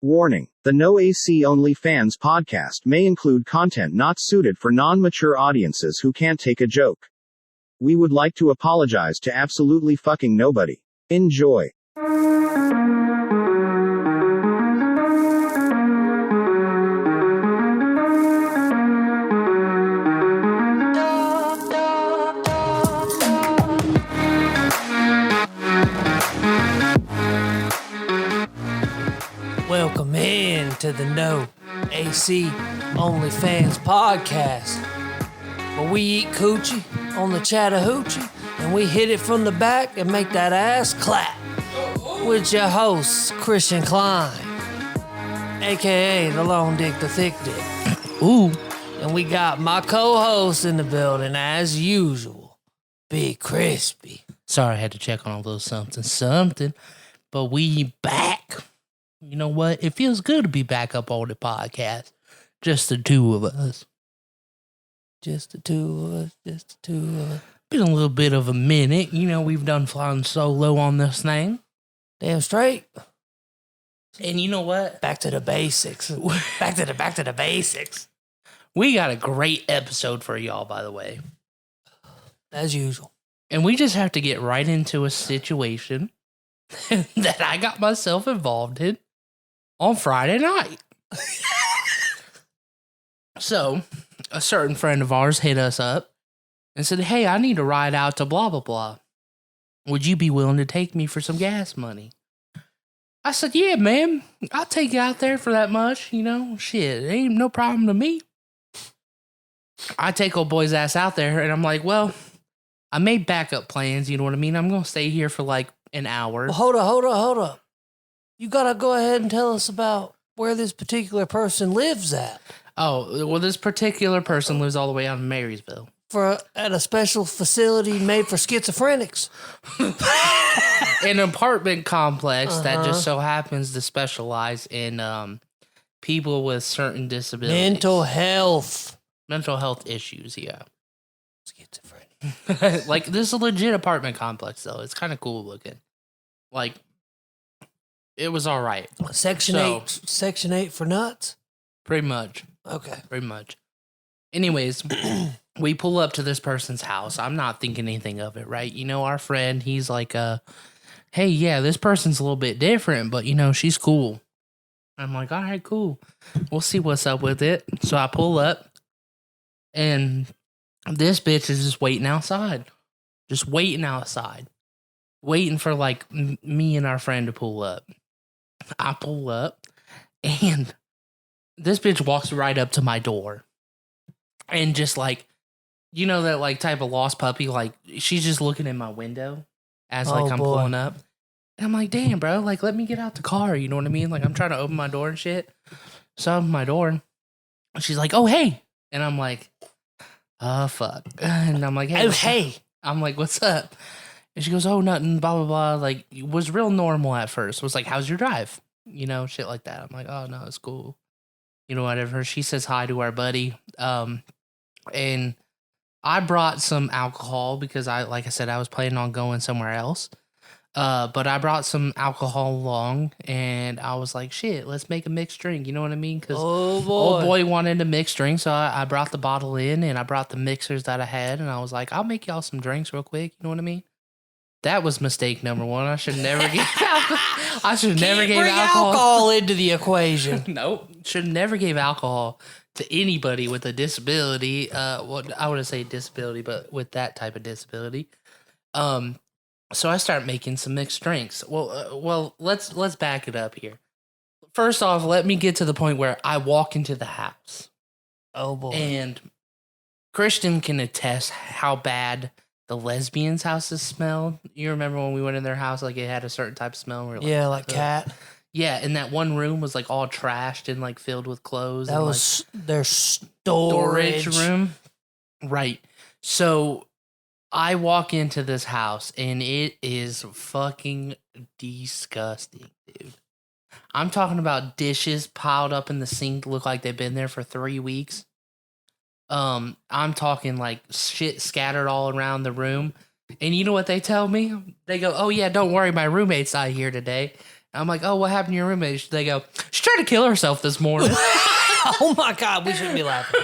Warning: the No AC Only Fans podcast may include content not suited for non-mature audiences who can't take a joke. We would like to apologize to absolutely fucking nobody. Enjoy. Welcome in to the No AC Only Fans podcast, where we eat coochie on the Chattahoochee and we hit it from the back and make that ass clap. With your host, Christian Klein, aka the Long Dick, the Thick Dick. Ooh. And we got my co-host in the building as usual, Big Crispy. Sorry, I had to check on a little something, but we back. You know what? It feels good to be back up on the podcast. Just the two of us. Just the two of us. Been a little bit of a minute. You know, we've done flying solo on this thing. Damn straight. And you know what? Back to the basics. Back to the basics. We got a great episode for y'all, by the way. As usual. And we just have to get right into a situation that I got myself involved in on Friday night. So, a certain friend of ours hit us up and said, "Hey, I need to ride out to blah, blah, blah. Would you be willing to take me for some gas money?" I said, "Yeah, man, I'll take you out there for that much. You know, shit, it ain't no problem to me." I take old boy's ass out there and I'm like, well, I made backup plans. You know what I mean? I'm going to stay here for like an hour. Well, hold up. You gotta go ahead and tell us about where this particular person lives at. Oh, well, this particular person lives all the way out in Marysville. At a special facility made for schizophrenics. An apartment complex that just so happens to specialize in people with certain disabilities. Mental health issues, yeah. Schizophrenic. Like, this is a legit apartment complex, though. It's kind of cool looking. Like, it was all right. Section 8 for nuts? Pretty much. Okay. Pretty much. Anyways, we pull up to this person's house. I'm not thinking anything of it, right? You know, our friend, he's like, hey, yeah, this person's a little bit different, but, you know, she's cool. I'm like, all right, cool. We'll see what's up with it. So I pull up, and this bitch is just waiting outside. Waiting for, like, me and our friend to pull up. I pull up, and this bitch walks right up to my door. And just, like, you know that, like, type of lost puppy? Like, she's just looking in my window as, like, I'm pulling up. And I'm like, damn, bro, like, let me get out the car. You know what I mean? Like, I'm trying to open my door and shit. So I open my door, and she's like, oh, hey. And I'm like, oh, fuck. And I'm like, hey. Oh, hey. I'm like, what's up? And she goes, oh, nothing, blah, blah, blah. Like, it was real normal at first. It was like, how's your drive? You know, shit like that. I'm like, oh, no, it's cool. You know, whatever. She says hi to our buddy. And I brought some alcohol because like I said, I was planning on going somewhere else. But I brought some alcohol along, and I was like, shit, let's make a mixed drink. You know what I mean? Because old boy wanted a mixed drink, so I brought the bottle in, and I brought the mixers that I had, and I was like, I'll make y'all some drinks real quick. You know what I mean? That was mistake number one. I should never give alcohol. alcohol into the equation. Nope. Should never give alcohol to anybody with a disability. Well, I wouldn't say disability, but with that type of disability. So I start making some mixed drinks. Well, let's back it up here. First off, let me get to the point where I walk into the house. Oh boy. And Christian can attest how bad the lesbians' houses smell. You remember when we went in their house, like it had a certain type of smell? Like, yeah, like cat. Yeah, and that one room was like all trashed and like filled with clothes. That was like their storage room. Right. So I walk into this house and it is fucking disgusting, dude. I'm talking about dishes piled up in the sink, look like they've been there for 3 weeks. I'm talking like shit scattered all around the room. And you know what they tell me? They go, oh yeah, don't worry, my roommate's not here today. I'm like, oh, what happened to your roommate? They go, she tried to kill herself this morning. Oh my God, we shouldn't be laughing.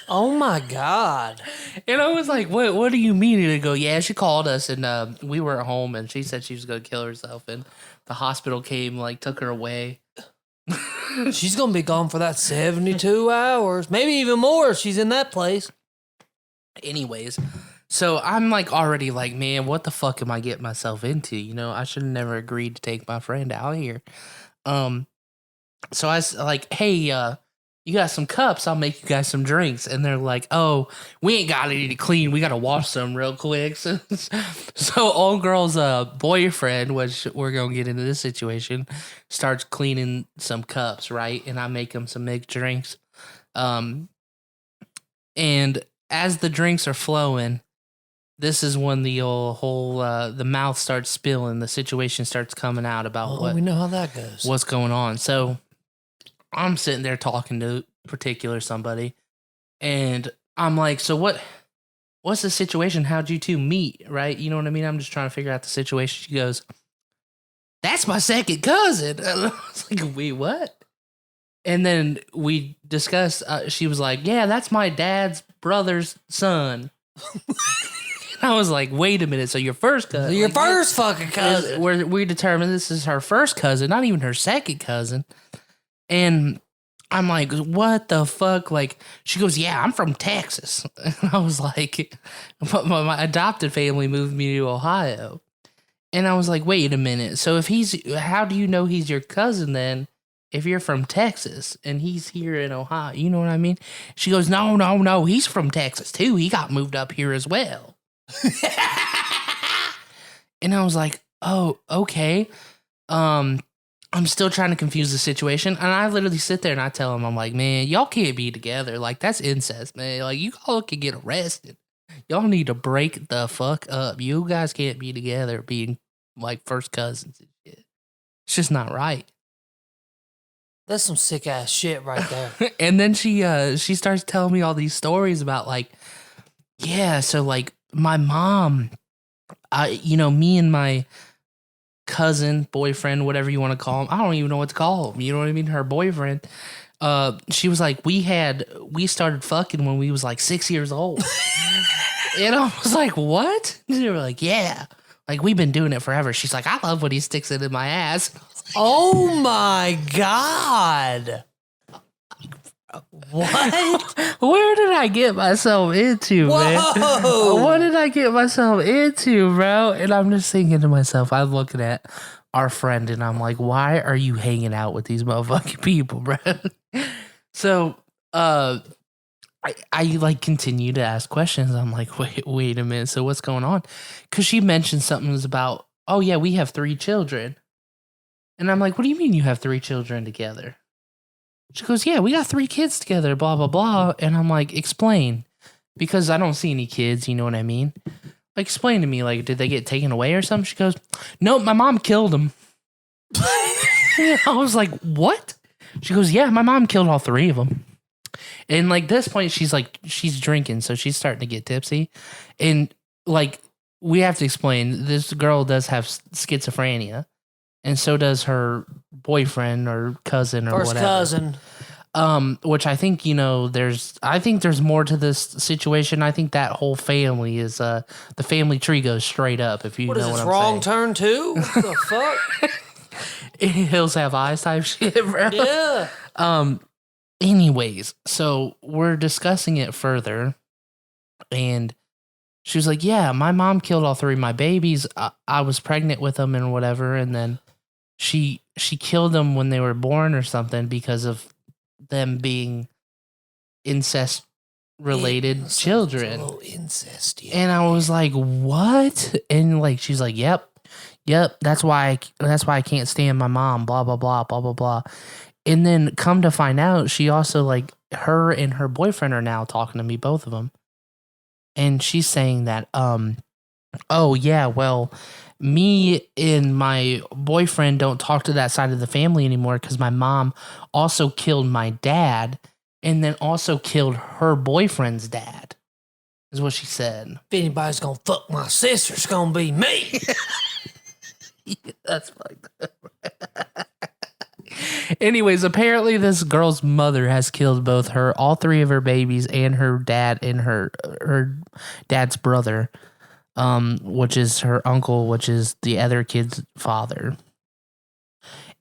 Oh my God. And I was like, what do you mean? And they go, yeah, she called us and we were at home and she said she was going to kill herself. And the hospital came, like, took her away. She's going to be gone for that 72 hours. Maybe even more. She's in that place. Anyways, so I'm like already like, man, what the fuck am I getting myself into? You know, I should have never agreed to take my friend out here. So I was like, hey, you got some cups? I'll make you guys some drinks. And they're like, oh, we ain't got any to clean. We got to wash some real quick. So old girl's boyfriend, which we're going to get into this situation, starts cleaning some cups, right? And I make him some mixed drinks. And as the drinks are flowing, this is when the whole the mouth starts spilling. The situation starts coming out about we know how that goes. What's going on. So I'm sitting there talking to somebody, and I'm like, so what's the situation? How'd you two meet? Right? You know what I mean? I'm just trying to figure out the situation. She goes, that's my second cousin. And I was like, wait, what? And then we discussed, she was like, yeah, that's my dad's brother's son. I was like, wait a minute. So your first cousin. Your first fucking cousin. We determined this is her first cousin, not even her second cousin. And I'm like, what the fuck? Like, she goes, yeah, I'm from Texas. And I was like, my adopted family moved me to Ohio. And I was like, wait a minute. So how do you know he's your cousin then? If you're from Texas and he's here in Ohio, you know what I mean? She goes, no, he's from Texas too. He got moved up here as well. And I was like, oh, okay. I'm still trying to confuse the situation. And I literally sit there and I tell him, I'm like, man, y'all can't be together. Like, that's incest, man. Like, you all could get arrested. Y'all need to break the fuck up. You guys can't be together being like first cousins and shit. It's just not right. That's some sick ass shit right there. And then she starts telling me all these stories about like, yeah, so like my mom, me and my cousin, boyfriend, whatever you want to call him. I don't even know what to call him. You know what I mean? Her boyfriend. She was like, we started fucking when we was like 6 years old. And I was like, what? And they were like, yeah. Like, we've been doing it forever. She's like, I love when he sticks it in my ass. Oh my God. What? Where did I get myself into, man? What did I get myself into, bro? And I'm just thinking to myself, I'm looking at our friend and I'm like, why are you hanging out with these motherfucking people, bro? So, I like continue to ask questions. I'm like, wait a minute. So what's going on? Because she mentioned something was about, oh yeah, we have 3 children. And I'm like, what do you mean you have 3 children together? She goes, yeah, we got 3 kids together, blah, blah, blah. And I'm like, explain. Because I don't see any kids, you know what I mean? Like, explain to me, like, did they get taken away or something? She goes, nope, my mom killed them. I was like, what? She goes, yeah, my mom killed all 3 of them. And like this point, she's drinking, so she's starting to get tipsy. And like, we have to explain, this girl does have schizophrenia. And so does her boyfriend or cousin or First whatever. cousin. Which I think, there's more to this situation. I think that whole family is, the family tree goes straight up, if you know what I'm saying. Wrong turn too? What the fuck? Hills have eyes type shit, bro. Yeah. Anyways, so we're discussing it further. And she was like, yeah, my mom killed all 3 of my babies. I was pregnant with them and whatever. And then she killed them when they were born or something because of them being incest related children. A little incest, yeah. And I was like, what? And like, she's like, yep. That's why I can't stand my mom, blah, blah, blah, blah, blah, blah. And then come to find out, she also like her and her boyfriend are now talking to me, both of them. And she's saying that, oh yeah, well, me and my boyfriend don't talk to that side of the family anymore because my mom also killed my dad and then also killed her boyfriend's dad, is what she said. If anybody's gonna fuck my sister, it's gonna be me. That's fucked up. Anyways, apparently this girl's mother has killed both all three of her babies, and her dad and her dad's brother, which is her uncle, which is the other kid's father.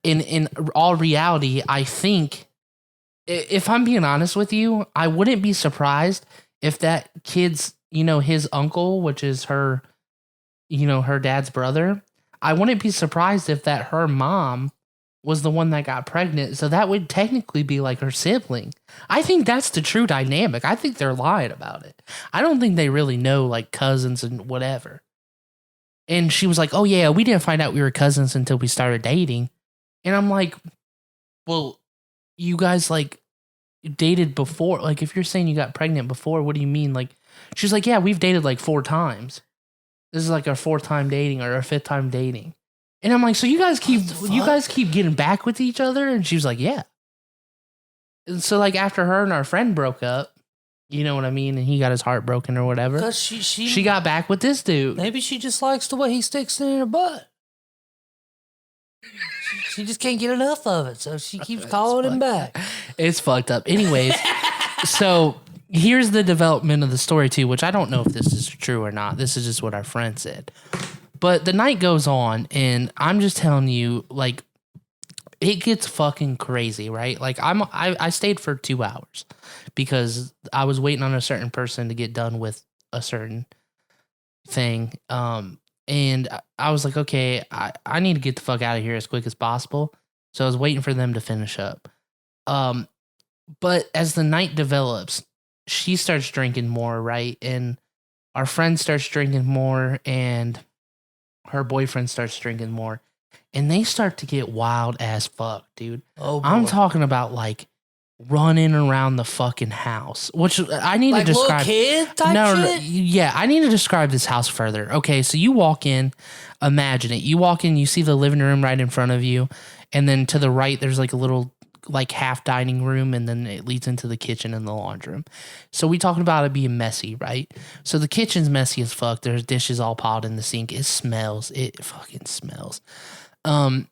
In all reality, I think, if I'm being honest with you, I wouldn't be surprised if that kid's, his uncle, which is her, her dad's brother, I wouldn't be surprised if that her mom was the one that got pregnant. So that would technically be like her sibling. I think that's the true dynamic. I think they're lying about it. I don't think they really know, like, cousins and whatever. And she was like, oh yeah, we didn't find out we were cousins until we started dating. And I'm like, well, you guys, like, dated before. Like, if you're saying you got pregnant before, what do you mean? Like, she's like, yeah, we've dated like 4 times. This is like our 4th time dating, or our 5th time dating. And I'm like, so you guys keep getting back with each other? And she was like, yeah. And so, like, after her and our friend broke up, you know what I mean, and he got his heart broken or whatever, because she got back with this dude. Maybe she just likes the way he sticks it in her butt. She just can't get enough of it, so she keeps calling him back. It's fucked up. Anyways, so here's the development of the story too, which I don't know if this is true or not. This is just what our friend said. But the night goes on, and I'm just telling you, like, it gets fucking crazy, right? Like, I stayed for 2 hours because I was waiting on a certain person to get done with a certain thing. And I was like, okay, I need to get the fuck out of here as quick as possible. So I was waiting for them to finish up. But as the night develops, she starts drinking more, right? And our friend starts drinking more, and her boyfriend starts drinking more. And they start to get wild as fuck, dude. Oh, boy. I'm talking about, like, running around the fucking house, which I need to describe. Little kid type shit? Yeah, I need to describe this house further. Okay, so you walk in, imagine it. You walk in, you see the living room right in front of you, and then to the right, there's like a little, like, half dining room, and then it leads into the kitchen and the laundry room. So we talking about it being messy, right? So the kitchen's messy as fuck. There's dishes all piled in the sink. It smells. It fucking smells. And,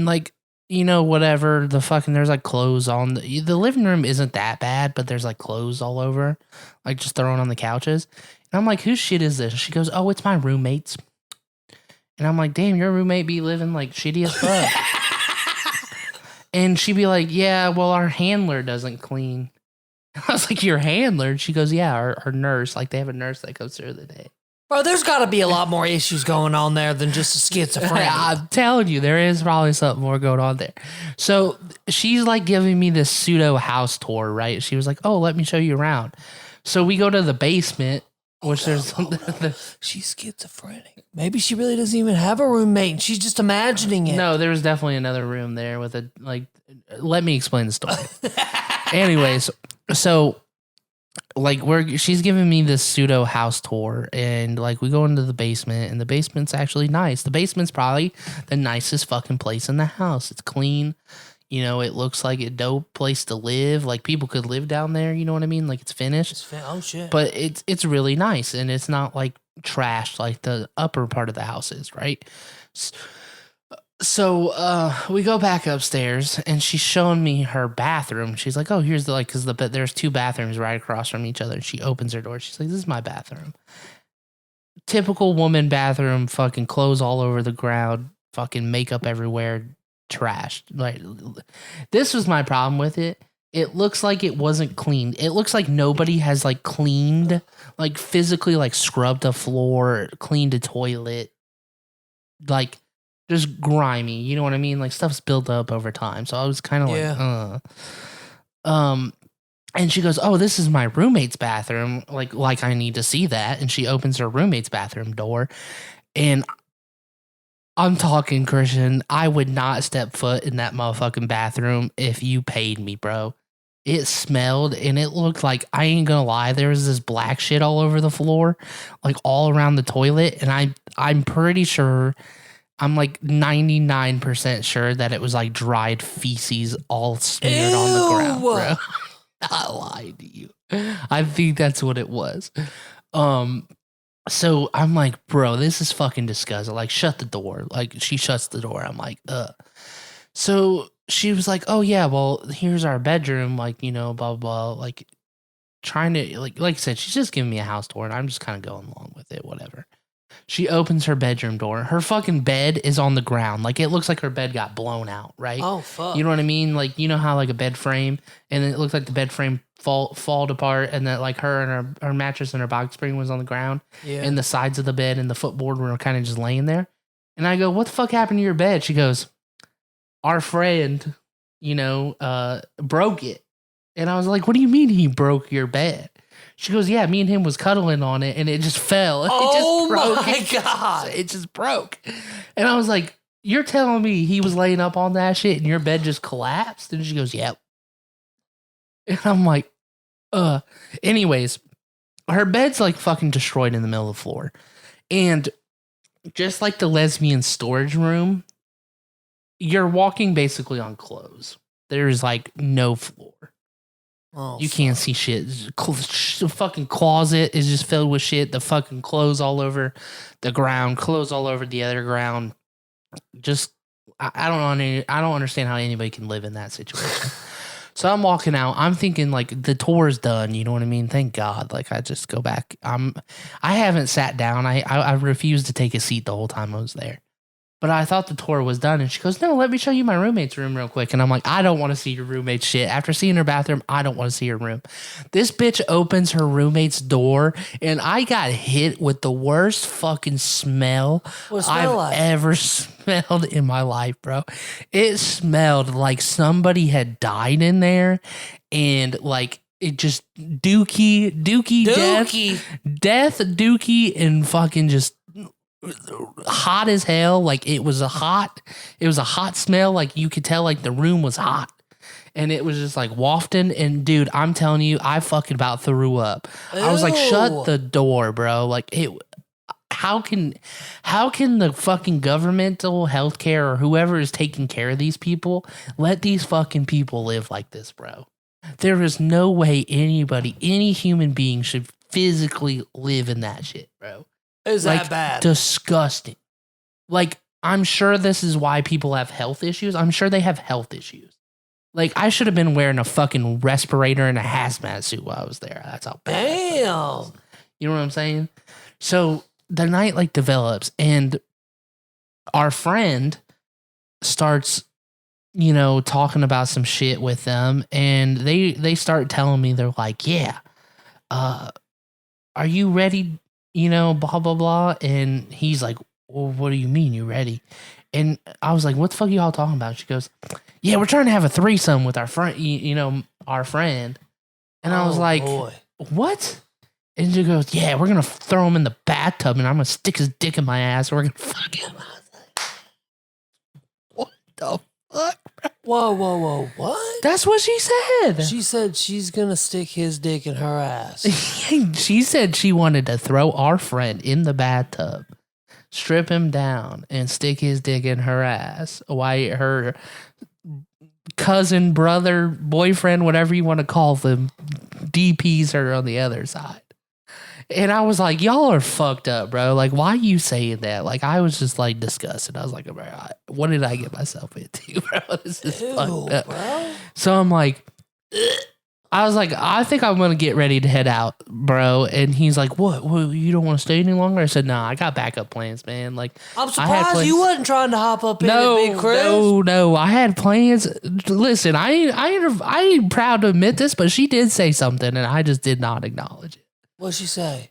like, whatever, the fucking, there's like clothes on the living room isn't that bad, but there's like clothes all over, like just thrown on the couches. And I'm like, whose shit is this? She goes, oh, it's my roommate's. And I'm like, damn, your roommate be living like shitty as fuck. And she'd be like, yeah, well, our handler doesn't clean. I was like, your handler? And she goes, yeah, our nurse, like they have a nurse that goes through the day. Bro, there's got to be a lot more issues going on there than just a schizophrenia. I'm telling you, there is probably something more going on there. So she's like giving me this pseudo house tour, right? She was like, oh, let me show you around. So we go to the basement, which there's... She's schizophrenic. Maybe she really doesn't even have a roommate and she's just imagining it. No, there was definitely another room there with a, like... Let me explain the story. Anyways, so... like she's giving me this pseudo house tour, and like we go into the basement, and the basement's actually nice. The basement's probably the nicest fucking place in the house. It's clean, it looks like a dope place to live. Like people could live down there, you know what I mean? Like it's finished. Oh shit. But it's really nice, and it's not like trashed like the upper part of the house is, right? So we go back upstairs, and she's showing me her bathroom. She's like, oh, here's because there's 2 bathrooms right across from each other. And she opens her door. She's like, this is my bathroom. Typical woman bathroom, fucking clothes all over the ground, fucking makeup everywhere, trashed. Like, this was my problem with it. It looks like it wasn't cleaned. It looks like nobody has like cleaned, like physically like scrubbed a floor, cleaned a toilet, like just grimy, you know what I mean? Like stuff's built up over time. So I was kind of like, and she goes, oh, this is my roommate's bathroom. Like I need to see that. And she opens her roommate's bathroom door, and I'm talking, Christian, I would not step foot in that motherfucking bathroom if you paid me, bro. It smelled, and it looked like, I ain't gonna lie, there was this black shit all over the floor, like all around the toilet. And I'm pretty sure, I'm like 99% sure that it was like dried feces all smeared on the ground, bro. I lied to you. I think that's what it was. So I'm like, bro, this is fucking disgusting. Like, shut the door. Like, she shuts the door. I'm like, ugh. So she was like, oh, yeah, well, here's our bedroom. Like, you know, blah, blah, blah. Like, trying to, like I said, she's just giving me a house tour, and I'm just kind of going along with it, whatever. She opens her bedroom door. Her fucking bed is on the ground. Like, it looks like her bed got blown out, right? Oh, fuck. You know what I mean? Like, you know how, like, a bed frame, and it looks like the bed frame fall apart, and that, like, her and her mattress and her box spring was on the ground, and the sides of the bed and the footboard were kind of just laying there. And I go, what the fuck happened to your bed? She goes, our friend, you know, broke it. And I was like, what do you mean he broke your bed? She goes, yeah, me and him was cuddling on it, and it just fell. Oh, my God. It just broke. And I was like, you're telling me he was laying up on that shit and your bed just collapsed? And she goes, yep. And I'm like, anyways, her bed's like fucking destroyed in the middle of the floor. And just like the lesbian storage room, you're walking basically on clothes. There's like no floor. Oh, you can't see shit. The fucking closet is just filled with shit. The fucking clothes all over the ground, clothes all over the other ground. Just, I don't understand how anybody can live in that situation. So I'm walking out. I'm thinking like the tour's done. You know what I mean? Thank God. Like I just go back. I haven't sat down. I refused to take a seat the whole time I was there. But I thought the tour was done. And she goes, no, let me show you my roommate's room real quick. And I'm like, I don't want to see your roommate's shit. After seeing her bathroom, I don't want to see her room. This bitch opens her roommate's door, and I got hit with the worst fucking smell I've ever smelled in my life, bro. It smelled like somebody had died in there, and like it just dookie, death, dookie, and fucking just hot as hell. Like it was a hot smell. Like you could tell like the room was hot, and it was just like wafting. And dude, I'm telling you, I fucking about threw up. Ew. I was like, shut the door, bro. Like it, how can the fucking governmental healthcare or whoever is taking care of these people let these fucking people live like this, bro? There is no way any human being should physically live in that shit, bro. Is like, that bad? Disgusting. Like, I'm sure this is why people have health issues. I'm sure they have health issues. Like, I should have been wearing a fucking respirator and a hazmat suit while I was there. That's how bad. Damn. You know what I'm saying? So the night like develops, and our friend starts, you know, talking about some shit with them, and they start telling me, they're like, yeah, are you ready? You know, blah, blah, blah. And he's like, well, what do you mean you ready? And I was like, what the fuck are y'all talking about? She goes, yeah, we're trying to have a threesome with our friend, you know, our friend. And I was like, boy. What? And she goes, yeah, we're going to throw him in the bathtub, and I'm going to stick his dick in my ass, and we're going to fuck him. I was like, what the fuck? Whoa, what? That's what she said. She said she's going to stick his dick in her ass. She said she wanted to throw our friend in the bathtub, strip him down, and stick his dick in her ass while her cousin, brother, boyfriend, whatever you want to call them, DPs her on the other side. And I was like, y'all are fucked up, bro. Like, why are you saying that? Like, I was just like disgusted. I was like, bro, what did I get myself into, bro? This is fucked up. Bro. So I'm like, I was like, I think I'm going to get ready to head out, bro. And he's like, what? You don't want to stay any longer? I said, nah, I got backup plans, man. Like, I'm surprised you wasn't trying to hop up in it, Big Chris. No. I had plans. Listen, I ain't proud to admit this, but she did say something, and I just did not acknowledge it. What'd she say?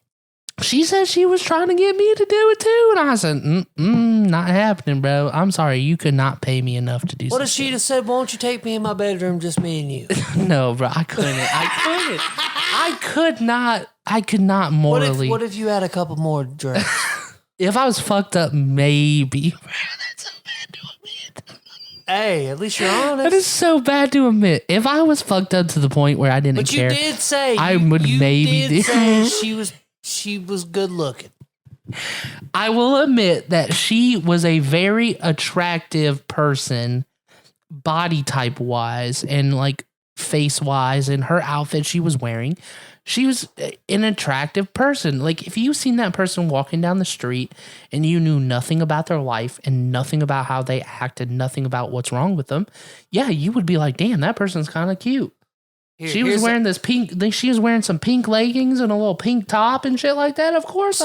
She said she was trying to get me to do it too. And I said, not happening, bro. I'm sorry. You could not pay me enough to do something. What if she just said, won't you take me in my bedroom, just me and you? No, bro. I couldn't. I could not morally. What if you had a couple more drinks? If I was fucked up, maybe. Bro, that's so bad to admit. Hey, at least you're honest. That is so bad to admit. If I was fucked up to the point where I didn't care. But you did say. I would maybe do. Say she was good looking. I will admit that she was a very attractive person, body type wise, and like face wise and her outfit she was wearing, she was an attractive person. Like if you seen that person walking down the street and you knew nothing about their life and nothing about how they acted, nothing about what's wrong with them, yeah, you would be like, damn, that person's kind of cute. She was wearing this pink. She was wearing some pink leggings and a little pink top and shit like that. Of course,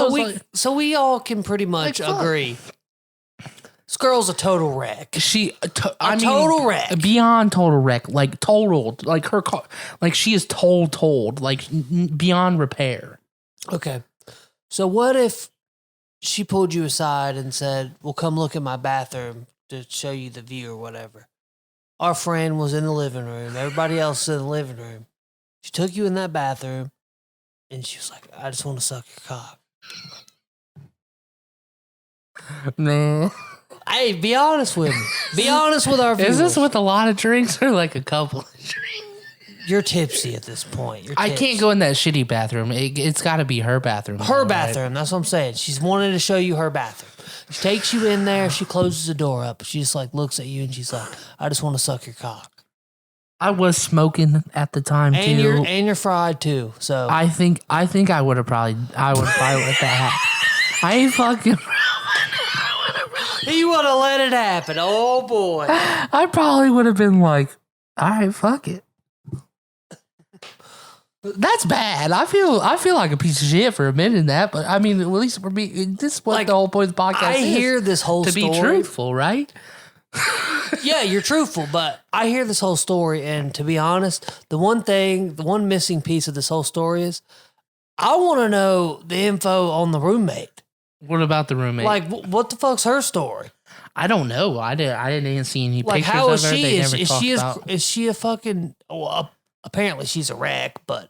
so we all can pretty much agree. This girl's a total wreck. Total wreck. Beyond total wreck. Like totaled. Like her car. Like she is told. Like beyond repair. Okay. So what if she pulled you aside and said, well, come look at my bathroom to show you the view or whatever. Our friend was in the living room. Everybody else was in the living room. She took you in that bathroom and she was like, I just want to suck your cock. No. Hey, be honest with me. Be honest with our viewers. Is this with a lot of drinks or like a couple of drinks? You're tipsy at this point. I can't go in that shitty bathroom. It's got to be her bathroom. Her bathroom. Right? That's what I'm saying. She's wanted to show you her bathroom. She takes you in there. She closes the door up. She just like looks at you and she's like, I just want to suck your cock. I was smoking at the time too. And you're fried too. So I think I would probably let that happen. I ain't fucking. You would have let it happen. Oh, boy. I probably would have been like, all right, fuck it. That's bad. I feel like a piece of shit for admitting that, but I mean, at least for me, this is what like, the whole point of the podcast is. I hear this whole story. To be truthful, right? Yeah, you're truthful, but I hear this whole story, and to be honest, the one missing piece of this whole story is I want to know the info on the roommate. What about the roommate? Like, what the fuck's her story? I don't know. I didn't see any like, pictures how is of her. She? Is she a fucking? Well, apparently she's a wreck, but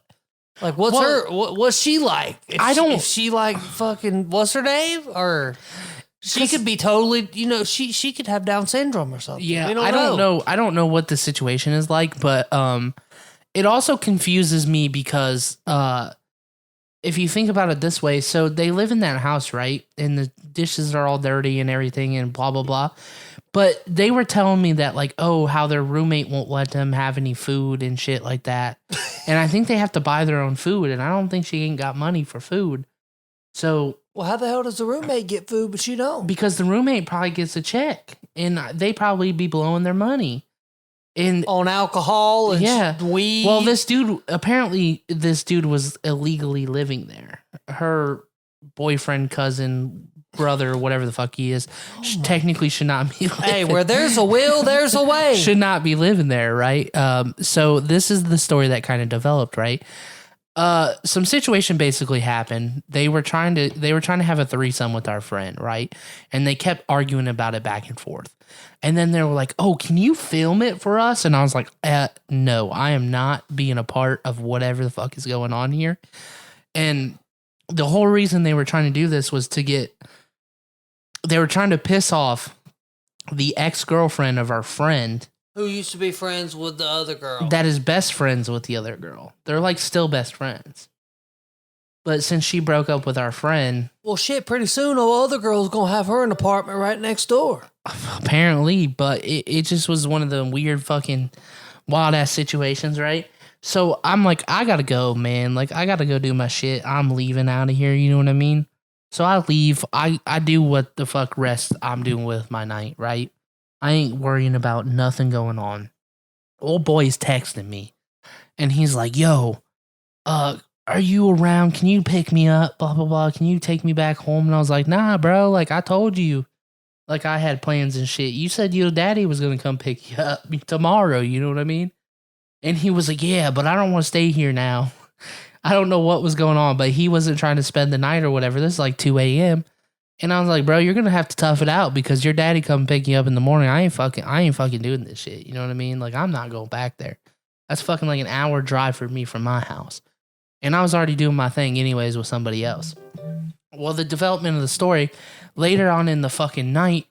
like, what's she like? If she like fucking what's her name? Or she could be totally, she could have Down syndrome or something. Yeah, I don't know. I don't know what the situation is like, but it also confuses me because if you think about it this way, so they live in that house, right? And the dishes are all dirty and everything and blah, blah, blah. But they were telling me that like, oh, how their roommate won't let them have any food and shit like that. And I think they have to buy their own food. And I don't think she ain't got money for food. So. Well, how the hell does the roommate get food, but she don't? Because the roommate probably gets a check. And they probably be blowing their money. On alcohol and weed. Well, this dude was illegally living there. Her boyfriend, cousin, brother, whatever the fuck he is, technically should not be living. Hey, where there's a will, there's a way. Should not be living there, right? So this is the story that kind of developed, right? Some situation basically happened. They were trying to have a threesome with our friend, right? And they kept arguing about it back and forth. And then they were like, oh, can you film it for us? And I was like, no, I am not being a part of whatever the fuck is going on here. And the whole reason they were trying to do this was they were trying to piss off the ex-girlfriend of our friend. Who used to be friends with the other girl. That is best friends with the other girl. They're like still best friends. But since she broke up with our friend... Well, shit, pretty soon the other girl's going to have her an apartment right next door. Apparently, but it just was one of the weird fucking wild-ass situations, right? So I'm like, I got to go, man. Like, I got to go do my shit. I'm leaving out of here, you know what I mean? So I leave. I do what the fuck rest I'm doing with my night, right? I ain't worrying about nothing going on. Old boy's texting me, and he's like, yo, are you around? Can you pick me up? Blah, blah, blah. Can you take me back home? And I was like, nah, bro. Like, I told you. Like, I had plans and shit. You said your daddy was going to come pick you up tomorrow. You know what I mean? And he was like, yeah, but I don't want to stay here now. I don't know what was going on, but he wasn't trying to spend the night or whatever. This is like 2 a.m. And I was like, bro, you're going to have to tough it out because your daddy come pick you up in the morning. I ain't fucking doing this shit. You know what I mean? Like, I'm not going back there. That's fucking like an hour drive for me from my house. And I was already doing my thing anyways with somebody else. Well, the development of the story, later on in the fucking night,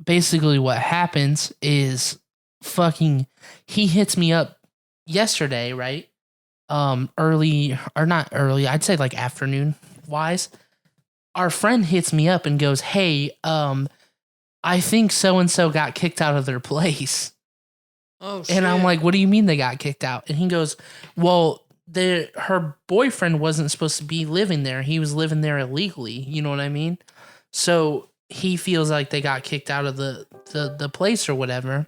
basically what happens is fucking, he hits me up yesterday, right? Early, or not early, I'd say like afternoon wise. Our friend hits me up and goes, hey, I think so-and-so got kicked out of their place. Oh, shit. And I'm like, what do you mean they got kicked out? And he goes, well, her boyfriend wasn't supposed to be living there. He was living there illegally. You know what I mean? So he feels like they got kicked out of the place or whatever.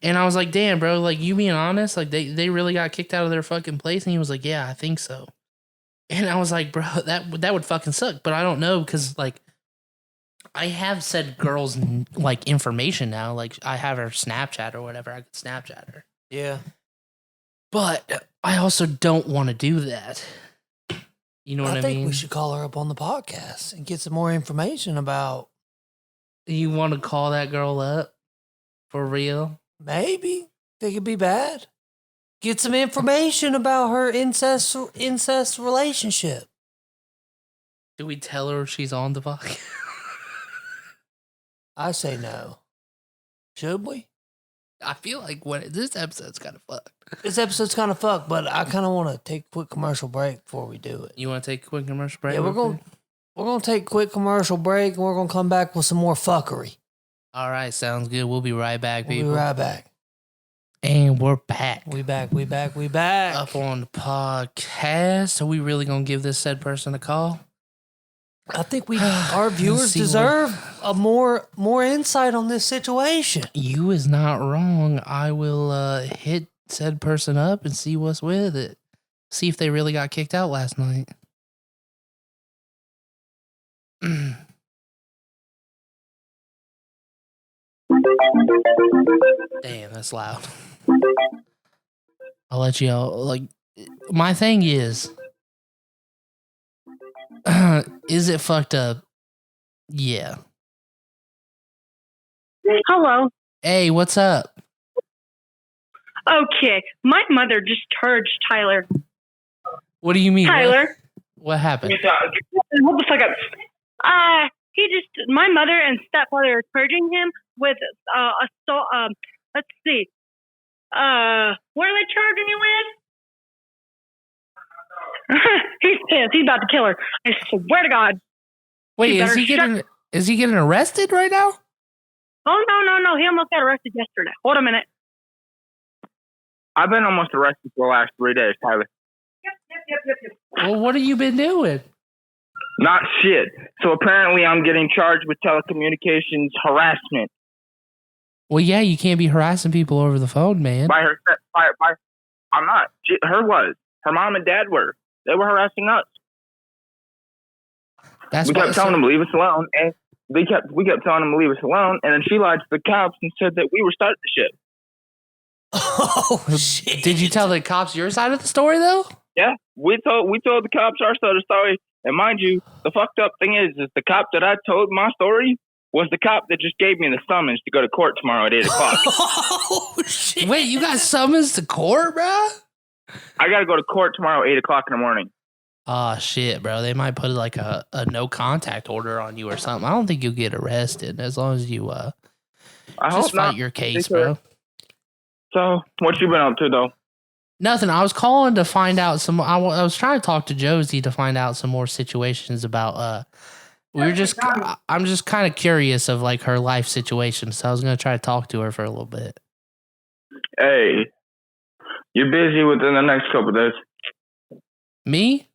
And I was like, damn, bro, like, you being honest, like, they really got kicked out of their fucking place? And he was like, yeah, I think so. And I was like, bro, that would fucking suck. But I don't know, because, like, I have said girls, like, information now. Like, I have her Snapchat or whatever. I could Snapchat her. Yeah. But I also don't want to do that. You know what I mean? I think we should call her up on the podcast and get some more information about... You want to call that girl up? For real? Maybe. Think it'd be bad. Get some information about her incest relationship. Do we tell her she's on the podcast? I say no. Should we? I feel like this episode's kind of fucked. This episode's kind of fucked, but I kind of want to take a quick commercial break before we do it. You want to take a quick commercial break? Yeah, we're gonna take a quick commercial break, and we're gonna come back with some more fuckery. All right, sounds good. We'll be right back, people. We'll be right back. And we're back. We back. Up on the podcast. Are we really gonna give this said person a call? I think our viewers deserve a more insight on this situation. You is not wrong. I will hit said person up and see what's with it. See if they really got kicked out last night. Damn, that's loud. I'll let you know. Like, my thing is it fucked up? Yeah. Hello. Hey, what's up? Okay, my mother just charged Tyler. What do you mean? Tyler. What happened? Hold the fuck up. My mother and stepfather are charging him with assault. Let's see. What are they charging you with? He's pissed. He's about to kill her. I swear to God. Wait, is he getting arrested right now? Oh no! He almost got arrested yesterday. Hold a minute. I've been almost arrested for the last 3 days, Tyler. Yep. Well, what have you been doing? Not shit. So apparently I'm getting charged with telecommunications harassment. Well, yeah, you can't be harassing people over the phone, man. I'm not. Her mom and dad were. They were harassing us. We kept telling them to leave us alone, and we kept telling them to leave us alone, and then she lied to the cops and said that we were starting the shit. Oh shit! Did you tell the cops your side of the story though? Yeah, we told the cops our side of the story, and mind you, the fucked up thing is the cop that I told my story was the cop that just gave me the summons to go to court tomorrow at 8 o'clock. Oh shit! Wait, you got summons to court, bro? I got to go to court tomorrow at 8 o'clock in the morning. Oh shit, bro! They might put like a no contact order on you or something. I don't think you'll get arrested as long as you just fight your case, bro. So, what you been up to though? Nothing. I was calling to find out some. I was trying to talk to Josie to find out some more situations about. I'm just kind of curious of like her life situation, so I was gonna try to talk to her for a little bit. Hey, you're busy within the next couple of days. Me?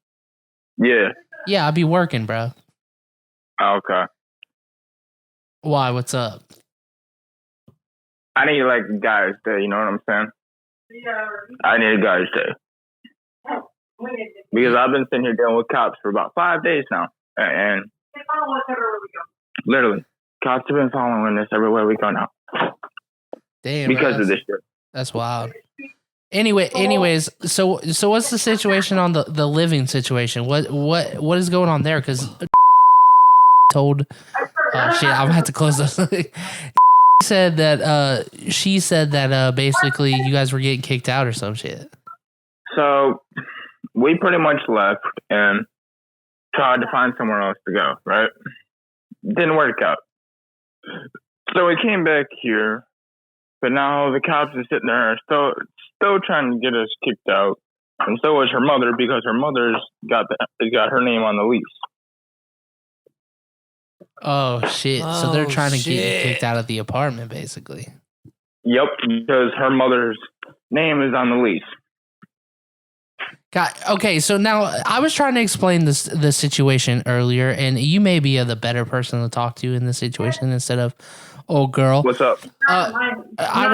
Yeah. Yeah, I'll be working, bro. Okay. Why? What's up? I need like a guy's day, you know what I'm saying? I need a guy's day. Because I've been sitting here dealing with cops for about 5 days now. And literally, cops have been following us everywhere we go now. Damn. Because of this shit. That's wild. Anyways, so what's the situation on the living situation? What is going on there? Because told shit, I'm gonna have to close this. She said that basically you guys were getting kicked out or some shit. So we pretty much left and tried to find somewhere else to go, right? Didn't work out. So we came back here, but now the cops are sitting there still trying to get us kicked out. And so was her mother, because her mother's got her name on the lease. Oh shit! So they're trying to get you kicked out of the apartment, basically. Yep, because her mother's name is on the lease. Okay, so now I was trying to explain the situation earlier, and you may be the better person to talk to in this situation instead of old girl. What's up? I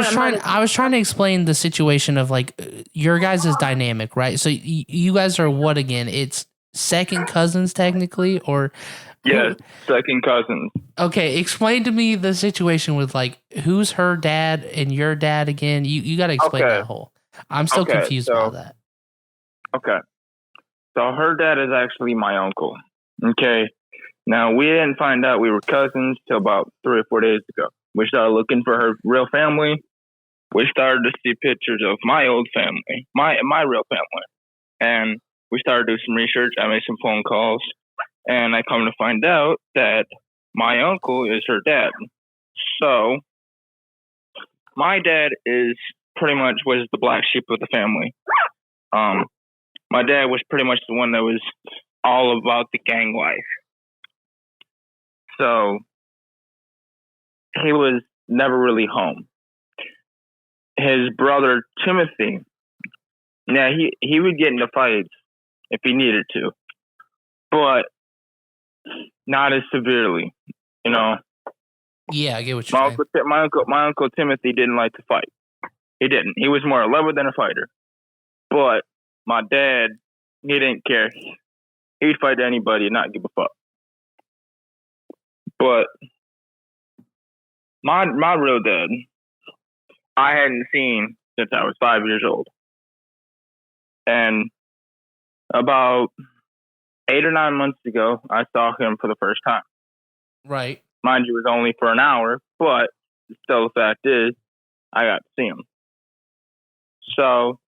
was trying to explain the situation of like your guys' dynamic, right? So you guys are what again? It's second cousins technically, or Yes, second cousins. Okay, explain to me the situation with like who's her dad and your dad again. You got to explain that whole. I'm still confused about that. Okay, so her dad is actually my uncle. Okay, now we didn't find out we were cousins till about 3 or 4 days ago. We started looking for her real family. We started to see pictures of my old family, my real family, and we started to do some research. I made some phone calls, and I come to find out that my uncle is her dad. So my dad is pretty much was the black sheep of the family. My dad was pretty much the one that was all about the gang life. So he was never really home. His brother Timothy, now he would get into fights if he needed to, but not as severely, you know. Yeah, I get what you're saying. My uncle Timothy didn't like to fight. He didn't. He was more a lover than a fighter. But my dad, he didn't care. He'd fight anybody and not give a fuck. But my real dad, I hadn't seen since I was 5 years old. And about 8 or 9 months ago, I saw him for the first time. Right. Mind you, it was only for an hour, but still the fact is, I got to see him. So,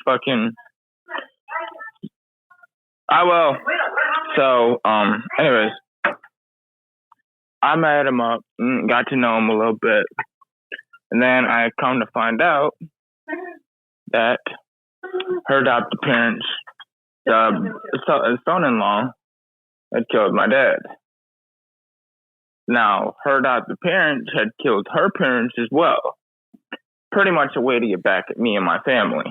fucking, I will. So, anyways, I met him up, got to know him a little bit, and then I come to find out that her adopted parents, son-in-law, had killed my dad. Now, her adopted parents had killed her parents as well. Pretty much a way to get back at me and my family.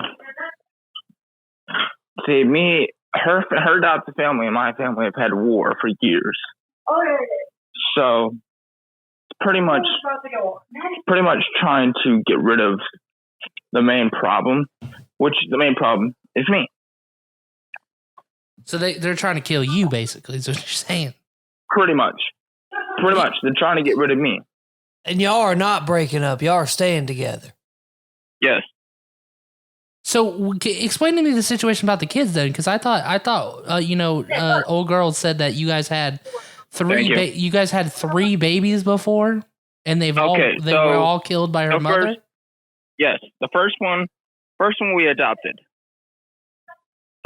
See, her adopted family and my family have had war for years. So, pretty much trying to get rid of the main problem, which the main problem is me. So they're trying to kill you, basically, is what you're saying. Pretty much. They're trying to get rid of me. And y'all are not breaking up. Y'all are staying together. Yes. So explain to me the situation about the kids then, because I thought old girl said that you guys had three babies before, and they were all killed by her mother. Yes, the first one we adopted.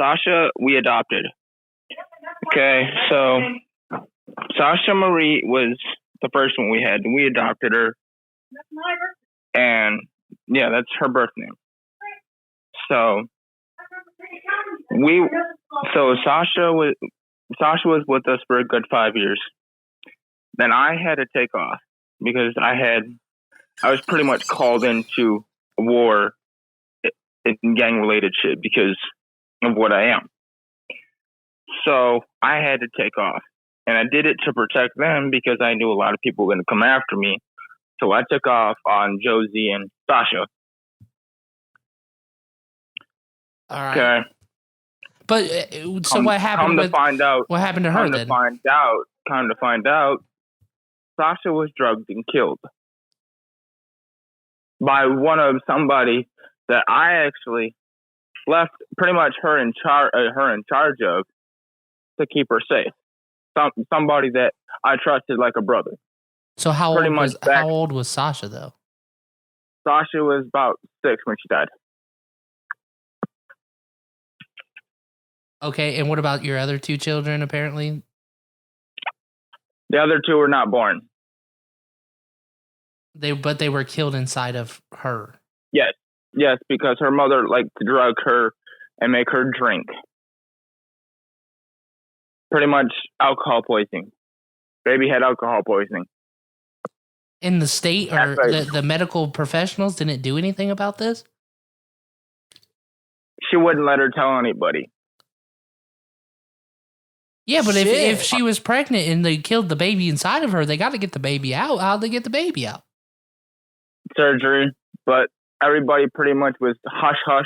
Sasha, we adopted. Okay, so Sasha Marie was the first one we had, and we adopted her. And yeah, that's her birth name. So Sasha was with us for a good 5 years. Then I had to take off because I was pretty much called into a war in gang related shit because of what I am. So I had to take off. And I did it to protect them because I knew a lot of people were going to come after me. So I took off on Josie and Sasha. All right. Okay. But so what happened? What happened to her then? Come to find out, Sasha was drugged and killed by somebody that I actually left pretty much her in charge of to keep her safe. Somebody that I trusted like a brother. So how old was Sasha though? Sasha was about 6 when she died. Okay, and what about your other two children, apparently? The other two were not born. But they were killed inside of her. Yes, because her mother liked to drug her and make her drink. Pretty much alcohol poisoning. Baby had alcohol poisoning. In the state or That's right. the medical professionals didn't do anything about this? She wouldn't let her tell anybody. Yeah, but Shit. if she was pregnant and they killed the baby inside of her, they got to get the baby out. How'd they get the baby out? Surgery, but everybody pretty much was hush-hush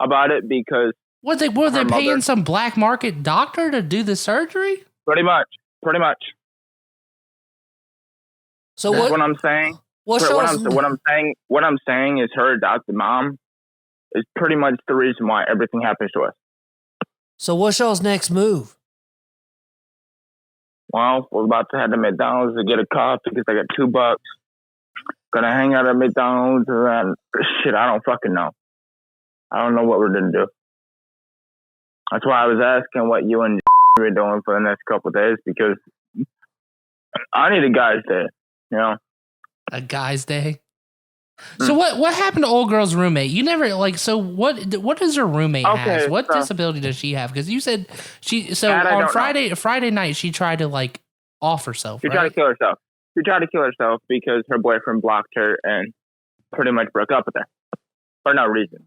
about it because... Were they paying mother. some black market doctor to do the surgery? Pretty much. So That's what? what I'm saying. What's y'all's- What I'm saying is her adopted mom is pretty much the reason why everything happens to us. So what's y'all's next move? Well, we're about to head to McDonald's to get a coffee because I got $2. Gonna hang out at McDonald's and shit, I don't fucking know. I don't know what we're gonna do. That's why I was asking what you and were doing for the next couple of days because I need a guy's day, you know? A guy's day? So what happened to old girl's roommate? You never what does her roommate has? What disability does she have? Because you said on Friday night she tried to off herself. She tried to kill herself. She tried to kill herself because her boyfriend blocked her and pretty much broke up with her for no reason.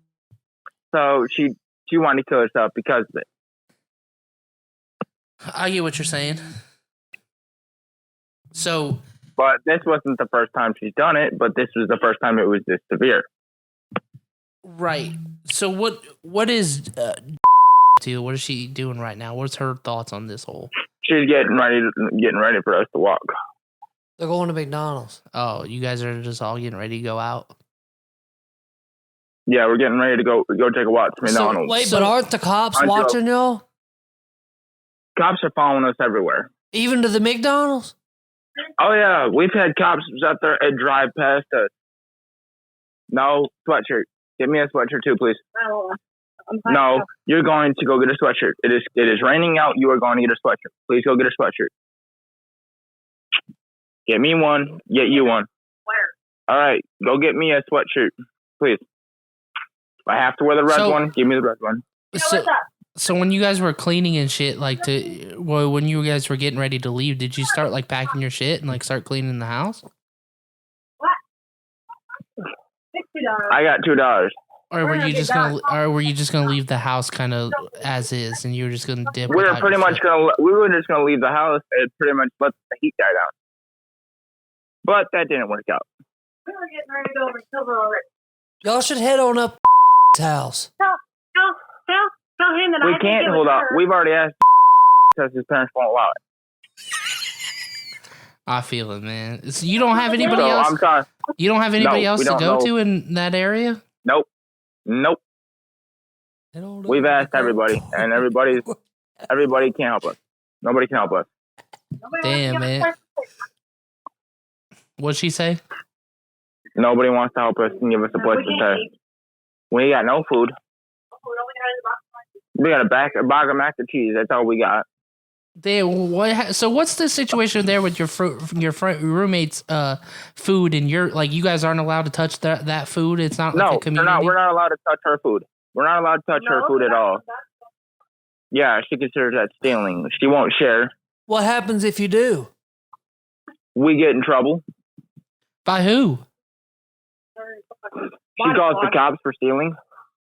So she wanted to kill herself because of it. I get what you're saying. So, but this wasn't the first time she's done it. But this was the first time it was this severe. Right. So what is to? What is she doing right now? What's her thoughts on this whole? She's getting ready for us to walk. They're going to McDonald's. Oh, you guys are just all getting ready to go out? Yeah, we're getting ready to go take a walk to McDonald's. But aren't the cops watching y'all? Cops are following us everywhere. Even to the McDonald's? Oh, yeah. We've had cops out there and drive past us. No, sweatshirt. Get me a sweatshirt too, please. No, you're going to go get a sweatshirt. It is raining out. You are going to get a sweatshirt. Please go get a sweatshirt. Get me one. Get you one. Where? All right. Go get me a sweatshirt, please. If I have to wear the red one, give me the red one. So when you guys were cleaning and shit, when you guys were getting ready to leave, did you start packing your shit and start cleaning the house? What? $60. I got $2. Or were you just gonna leave the house kind of as is, and you were just gonna dip? We were just gonna leave the house and pretty much let the heat die down. But that didn't work out. We were getting ready to go over Silver already. Y'all should head on up house. Tell him that we can't hold up. We've already asked because his parents won't allow it. I feel it, man. So you don't have anybody else? I'm sorry. You don't have anybody else to go to in that area? Nope. We've asked everybody, and everybody can't help us. Nobody can help us. Damn, man. What'd she say? Nobody wants to help us and give us a place to stay. We ain't got no food. We got a bag of mac and cheese. That's all we got. Damn. So what's the situation there with your roommate's food and you guys aren't allowed to touch that food? It's not like a community? We're not allowed to touch her food. We're not allowed to touch her food at all. Yeah, she considers that stealing. She won't share. What happens if you do? We get in trouble. By who? She calls the cops for stealing.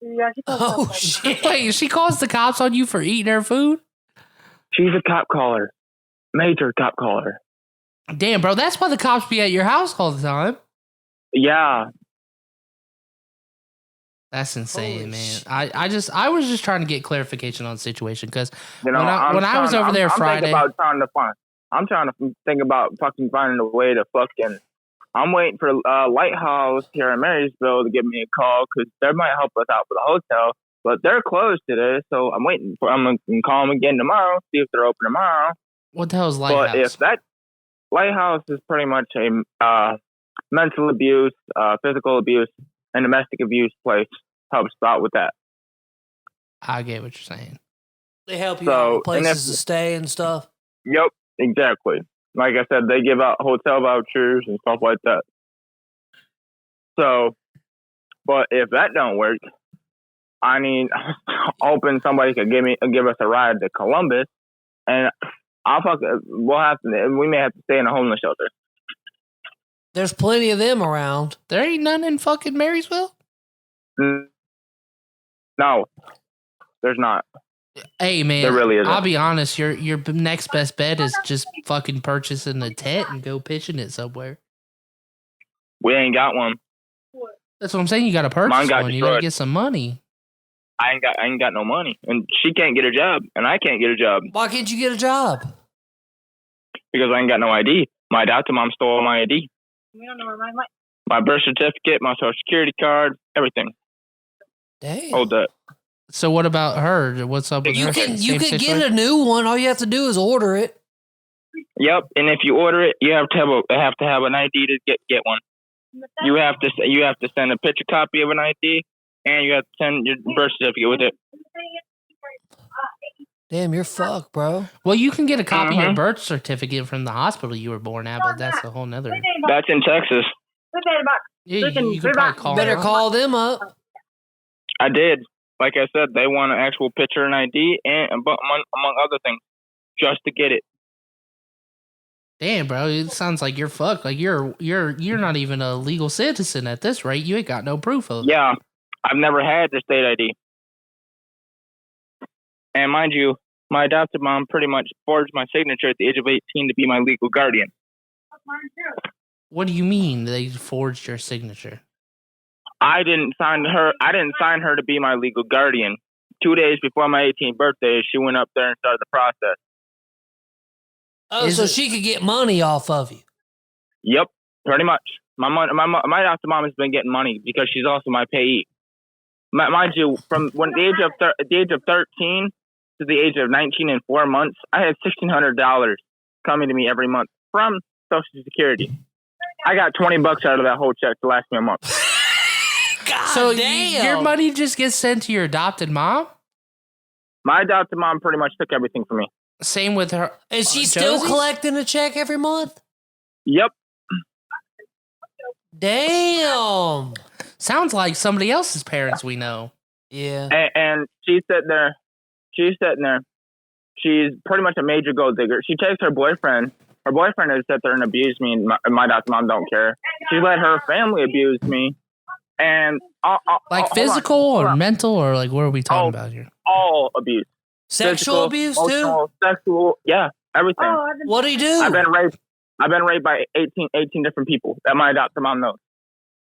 Yeah, Oh, shit. Wait, she calls the cops on you for eating her food? She's a cop caller. Major cop caller. Damn, bro, that's why the cops be at your house all the time. Yeah. That's insane, Holy man. shit. I was just trying to get clarification on the situation because when I was over there Friday, I'm trying to think about fucking finding a way to fucking. I'm waiting for Lighthouse here in Marysville to give me a call because they might help us out for the hotel, but they're closed today, so I'm waiting for. I'm gonna call them again tomorrow, see if they're open tomorrow. what the hell is Lighthouse? But if that Lighthouse is pretty much a mental abuse, physical abuse, and domestic abuse place, helps out with that. I get what you're saying. They help you out with and places to stay and stuff. Yep, exactly. Like I said, they give out hotel vouchers and stuff like that. So, but if that don't work, I mean, hoping somebody could give us a ride to Columbus, and we may have to stay in a homeless shelter. There's plenty of them around. There ain't none in fucking Marysville? No, there's not. Hey, man, There really isn't. I'll be honest. Your next best bet is just fucking purchasing a tent and go pitching it somewhere. We ain't got one. That's what I'm saying. You got to purchase Mine got one. You got to destroyed. get some money. I ain't got no money, and she can't get a job, and I can't get a job Why can't you get a job? because I ain't got no ID. My adopted mom stole my ID, my birth certificate, my social security card, everything. Damn. Hold that. So what about her? What's up with You her? can Same get situation? a new one. All you have to do is order it. Yep, and if you order it, you have to have an ID to get one. You have to send a picture copy of an ID, and you have to send your birth certificate with it. Damn, you're fucked, bro. Well, you can get a copy of your birth certificate from the hospital you were born at, but that's a whole nother. That's in Texas. Yeah, you could probably call Better her. call them up. I did. Like I said, they want an actual picture and ID, and among other things, just to get it. Damn, bro, it sounds like you're fucked. Like you're not even a legal citizen at this rate. You ain't got no proof of it. Yeah, I've never had the state ID. And mind you, my adopted mom pretty much forged my signature at the age of 18 to be my legal guardian. What do you mean they forged your signature? I didn't sign her to be my legal guardian. 2 days before my 18th birthday, she went up there and started the process. Oh, so she could get money off of you. Yep, pretty much. My adopted mom has been getting money because she's also my payee. Mind you, from the age of 13 to the age of 19 and 4 months, I had $1,600 coming to me every month from Social Security. I got $20 out of that whole check to last me a month. God So damn. your money just gets sent to your adopted mom? My adopted mom pretty much took everything from me. Same with her. Is she still Josie's? collecting a check every month? Yep. Damn. Sounds like somebody else's parents we know. Yeah. And she's sitting there. She's pretty much a major gold digger. She takes her boyfriend. Her boyfriend has sat there and abused me, and my adopted mom don't care. She let her family abuse me. And Physical or mental, or like what are we talking about here? all abuse. Sexual Physical, abuse emotional, too? sexual, yeah, everything. What do you do? I've been raped by 18 different people that my adopted mom knows.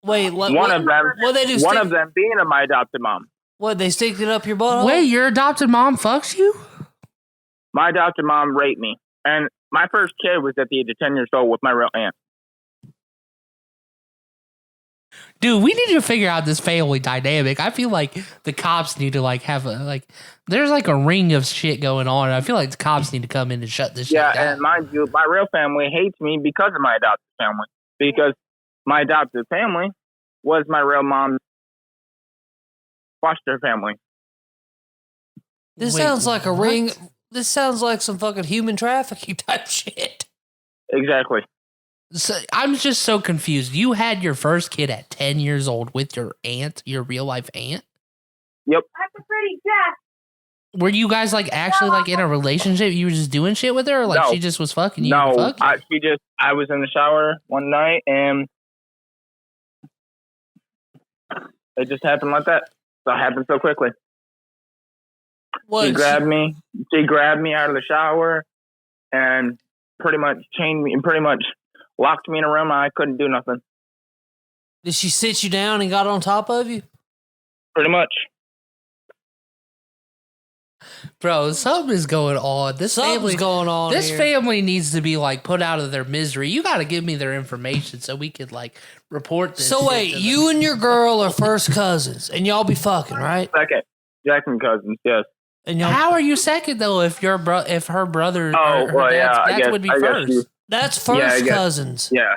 Wait, what? One of them, What they do? one of them being my adopted mom. What, they stick it up your butthole? Wait, your adopted mom fucks you? My adopted mom raped me, and my first kid was at the age of 10 years old with my real aunt. Dude, we need to figure out this family dynamic. I feel like the cops need to have there's a ring of shit going on. I feel like the cops need to come in and shut this shit down. Yeah, and mind you, my real family hates me because of my adopted family. Because my adopted family was my real mom's foster family. This Wait, sounds like a what? ring. This sounds like some fucking human trafficking type shit. Exactly. So, I'm just so confused. You had your first kid at 10 years old with your aunt, your real life aunt? Yep. Were you guys actually in a relationship? You were just doing shit with her, or No. she just was fucking you? No, to fuck you? I was in the shower one night and it just happened like that. So it happened so quickly. She grabbed me out of the shower and pretty much chained me and pretty much locked me in a room. I couldn't do nothing. Did she sit you down and got on top of you? Pretty much. Bro, something is going on. Something's going on This here. family needs to be put out of their misery. You got to give me their information so we could report this. So shit wait, to you and your girl are first cousins, and y'all be fucking, right? Second cousins, yes. And y'all, How are you second though? If her brother, Oh, or her well, dad's, yeah, I that guess- would be I guess first. you- that's Yeah, I first guess. cousins. Yeah,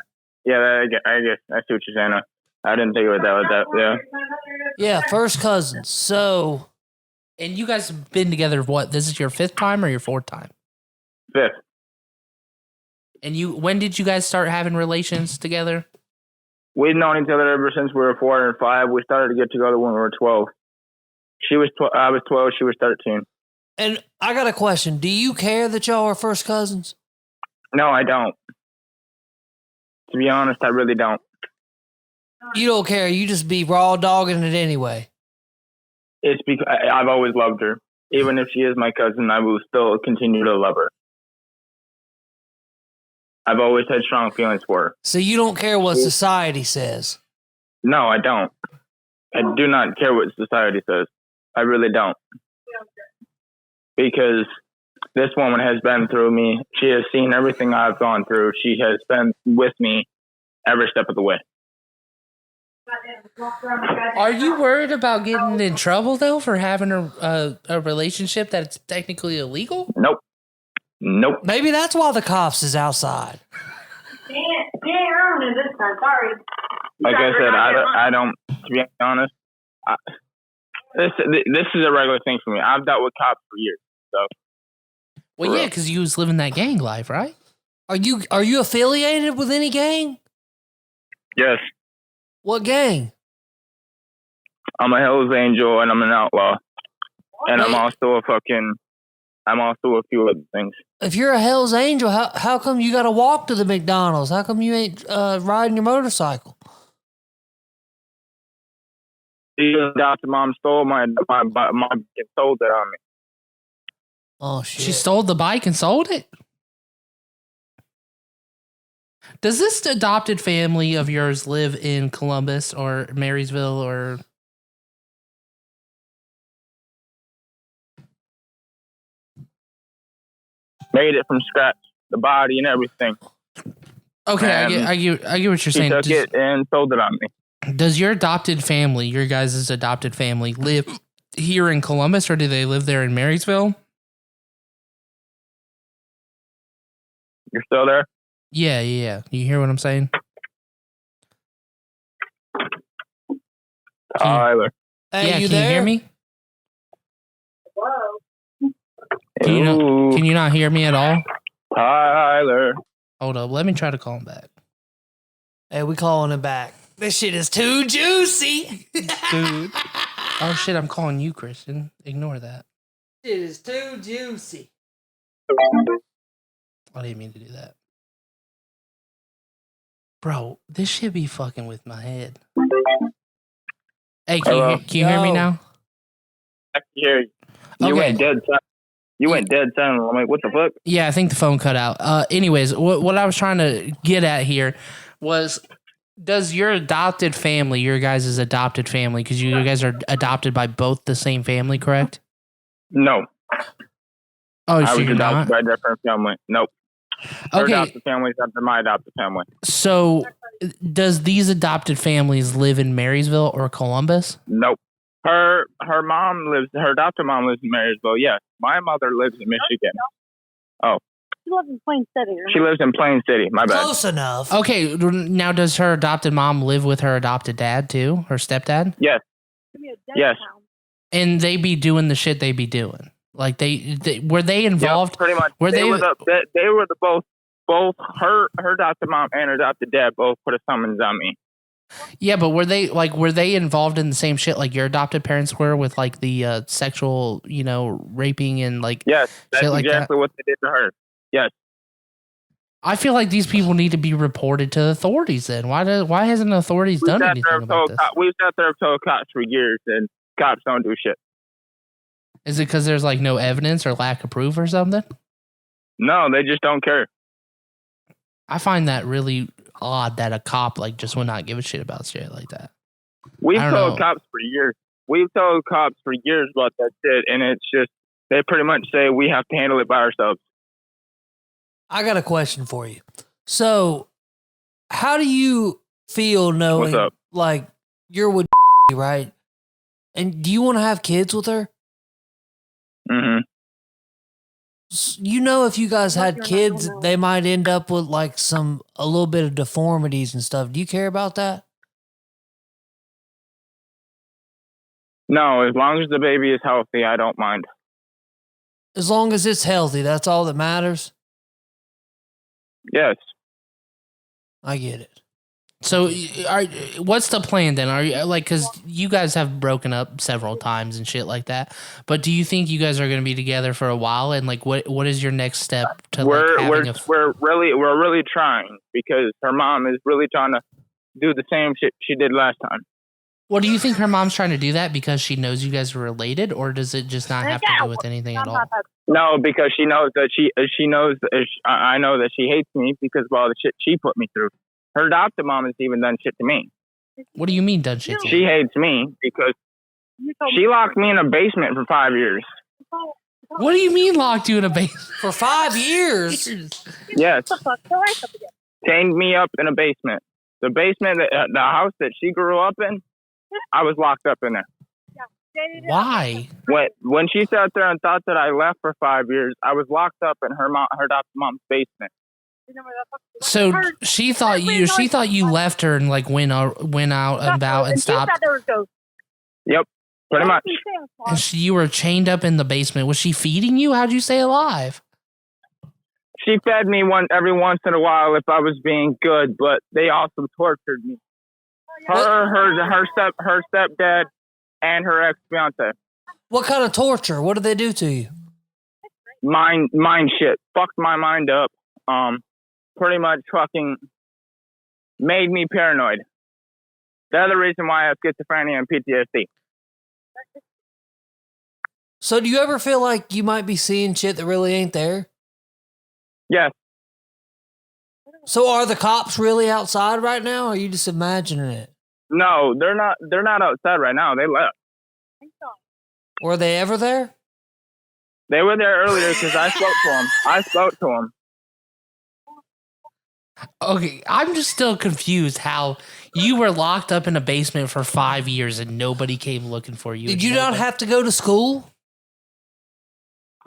I guess I see what you're saying. I didn't think about that with that. Yeah, Yeah, first cousins. So And you guys have been together. What? This is your fifth time or your fourth time? fifth. And when did you guys start having relations together? We've known each other ever since we were 4 and 5. We started to get together when we were 12. I was 12. She was 13. And I got a question. Do you care that y'all are first cousins? No, I don't. To be honest, I really don't. You don't care. You just be raw dogging it anyway. It's because I've always loved her. Even if she is my cousin, I will still continue to love her. I've always had strong feelings for her. So you don't care what society says? No, I don't. I do not care what society says. I really don't. Because this woman has been through me. She has seen everything I've gone through. She has been with me every step of the way. Are you worried about getting in trouble, though, for having a relationship that's technically illegal? Nope. Maybe that's why the cops is outside. Yeah, this time. Sorry. Like I said, I don't. To be honest, this is a regular thing for me. I've dealt with cops for years. So. Well, yeah, because you was living that gang life, right? Are you affiliated with any gang? Yes. What gang? I'm a Hell's Angel and I'm an outlaw. And I'm also a few other things. If you're a Hell's Angel, how come you got to walk to the McDonald's? How come you ain't riding your motorcycle? Dr. Mom stole my and sold it on me. Oh, shit. She stole the bike and sold it? Does this adopted family of yours live in Columbus or Marysville or... Made it from scratch, the body and everything. Okay, I get what you're saying. She took it and sold it on me. Does your adopted family, your guys' adopted family, live here in Columbus or do they live there in Marysville? You're still there? Yeah. You hear what I'm saying? Tyler. Hey, Can there? you hear me? Whoa. Can you not hear me at all? Tyler. Hold up, let me try to call him back. Hey, we calling him back. This shit is too juicy. Dude. Oh shit, I'm calling you, Christian. Ignore that. Shit is too juicy. I didn't mean to do that. Bro, this shit be fucking with my head. Hey, can you hear me now? I can hear you. You went dead silent. I'm like, what the fuck? Yeah, I think the phone cut out. Anyways, what I was trying to get at here was, does your adopted family, your guys' adopted family, because you guys are adopted by both the same family, correct? No. Oh, I so was you're adopted not? by a different family. Nope. Her Okay. adopted family is after my adopted family. So, does these adopted families live in Marysville or Columbus? Nope. Her adopted mom lives in Marysville. Yes. My mother lives in Michigan. Oh. She lives in Plain City. Right? She lives in Plain City. My bad. Close enough. Okay, now does her adopted mom live with her adopted dad too? Her stepdad? Yes. Yes. And they be doing the shit they be doing. Like they were they involved? Yep, pretty much. They were both her adopted mom and her adopted dad both put a summons on me. Yeah, but were they involved in the same shit like your adopted parents were with like the sexual, raping and like yes, that's shit like exactly that? what they did to her. Yes. I feel like these people need to be reported to the authorities. Then why hasn't the authorities done anything about this? We've sat there and told cops for years, and cops don't do shit. Is it because there's like no evidence or lack of proof or something? No, they just don't care. I find that really odd that a cop like just would not give a shit about shit like that. We've told cops for years. We've told cops for years about that shit, and it's just they pretty much say we have to handle it by ourselves. I got a question for you. So, how do you feel knowing, What's up? like, you're with right? And do you want to have kids with her? Mm-hmm. If you guys had kids, they might end up with like a little bit of deformities and stuff. Do you care about that? No, as long as the baby is healthy, I don't mind. As long as it's healthy, that's all that matters. Yes. I get it. So, what's the plan then? Are you like, because you guys have broken up several times and shit like that? But do you think you guys are going to be together for a while? And like, what is your next step to we're like having we're really trying because her mom is really trying to do the same shit she did last time. Well, do you think her mom's trying to do that because she knows you guys are related, or does it just not have to do with anything at all? No, because she knows that I know that she hates me because of all the shit she put me through. Her adopted mom has even done shit to me. What do you mean done shit to you? She hates me because she locked me in a basement for 5 years. What do you mean locked you in a basement? For 5 years? Yes. Chained me up in a basement. The basement, the house that she grew up in, I was locked up in there. Why? When she sat there and thought that I left for 5 years, I was locked up in her adopted mom's basement. So she thought you left her and like went out about and stopped. Yep, pretty much. And you were chained up in the basement. Was she feeding you? How'd you stay alive? She fed me every once in a while if I was being good, but they also tortured me. Her stepdad and her ex-fiance. What kind of torture? What did they do to you? Mind shit. Fucked my mind up. Pretty much fucking made me paranoid. The other reason why I have schizophrenia and PTSD. So do you ever feel like you might be seeing shit that really ain't there? Yes. So are the cops really outside right now, or are you just imagining it? No, they're not. They're not outside right now. They left. Were they ever there? They were there earlier because I spoke to them. Okay, I'm just still confused how you were locked up in a basement for 5 years and nobody came looking for you. Did you not have to go to school?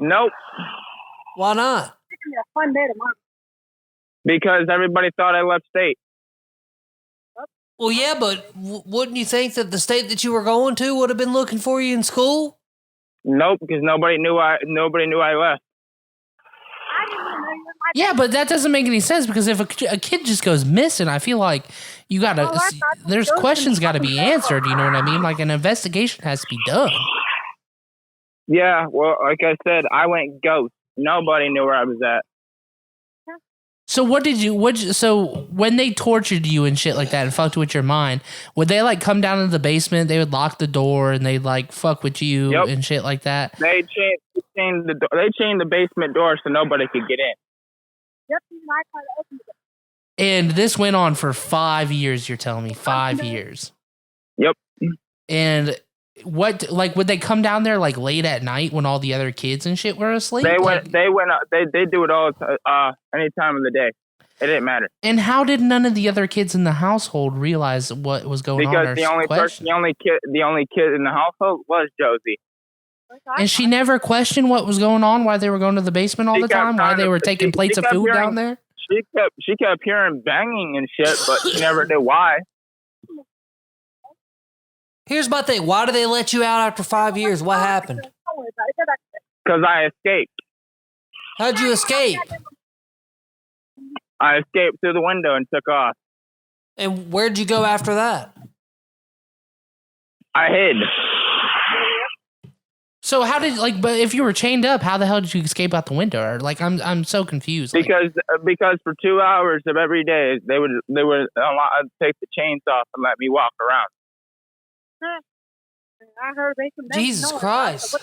Nope. Why not? Because everybody thought I left state. Well, yeah, but wouldn't you think that the state that you were going to would have been looking for you in school? Nope, because nobody knew I left. Yeah, but that doesn't make any sense because if a kid just goes missing, I feel like you gotta. There's questions got to be answered. You know what I mean? Like an investigation has to be done. Yeah, well, like I said, I went ghost. Nobody knew where I was at. So so when they tortured you and shit like that and fucked with your mind, would they like come down into the basement? They would lock the door and they'd like fuck with you and shit like that. They chained the basement door so nobody could get in. And this went on for 5 years. You're telling me 5 years. Yep. And what, like, would they come down there like late at night when all the other kids and shit were asleep? They do it all any time of the day. It didn't matter. And how did none of the other kids in the household realize what was going on? Because the only kid in the household was Josie. And she never questioned what was going on, why they were going to the basement all the time, why they were taking plates of food down there. She kept hearing banging and shit, but she never knew why. Here's my thing. Why did they let you out after 5 years? What happened? Because I escaped. How'd you escape? I escaped through the window and took off. And where'd you go after that? I hid. So how did, like, but if you were chained up, how the hell did you escape out the window? Or like, I'm so confused. Because for 2 hours of every day, they would take the chains off and let me walk around. Jesus Christ.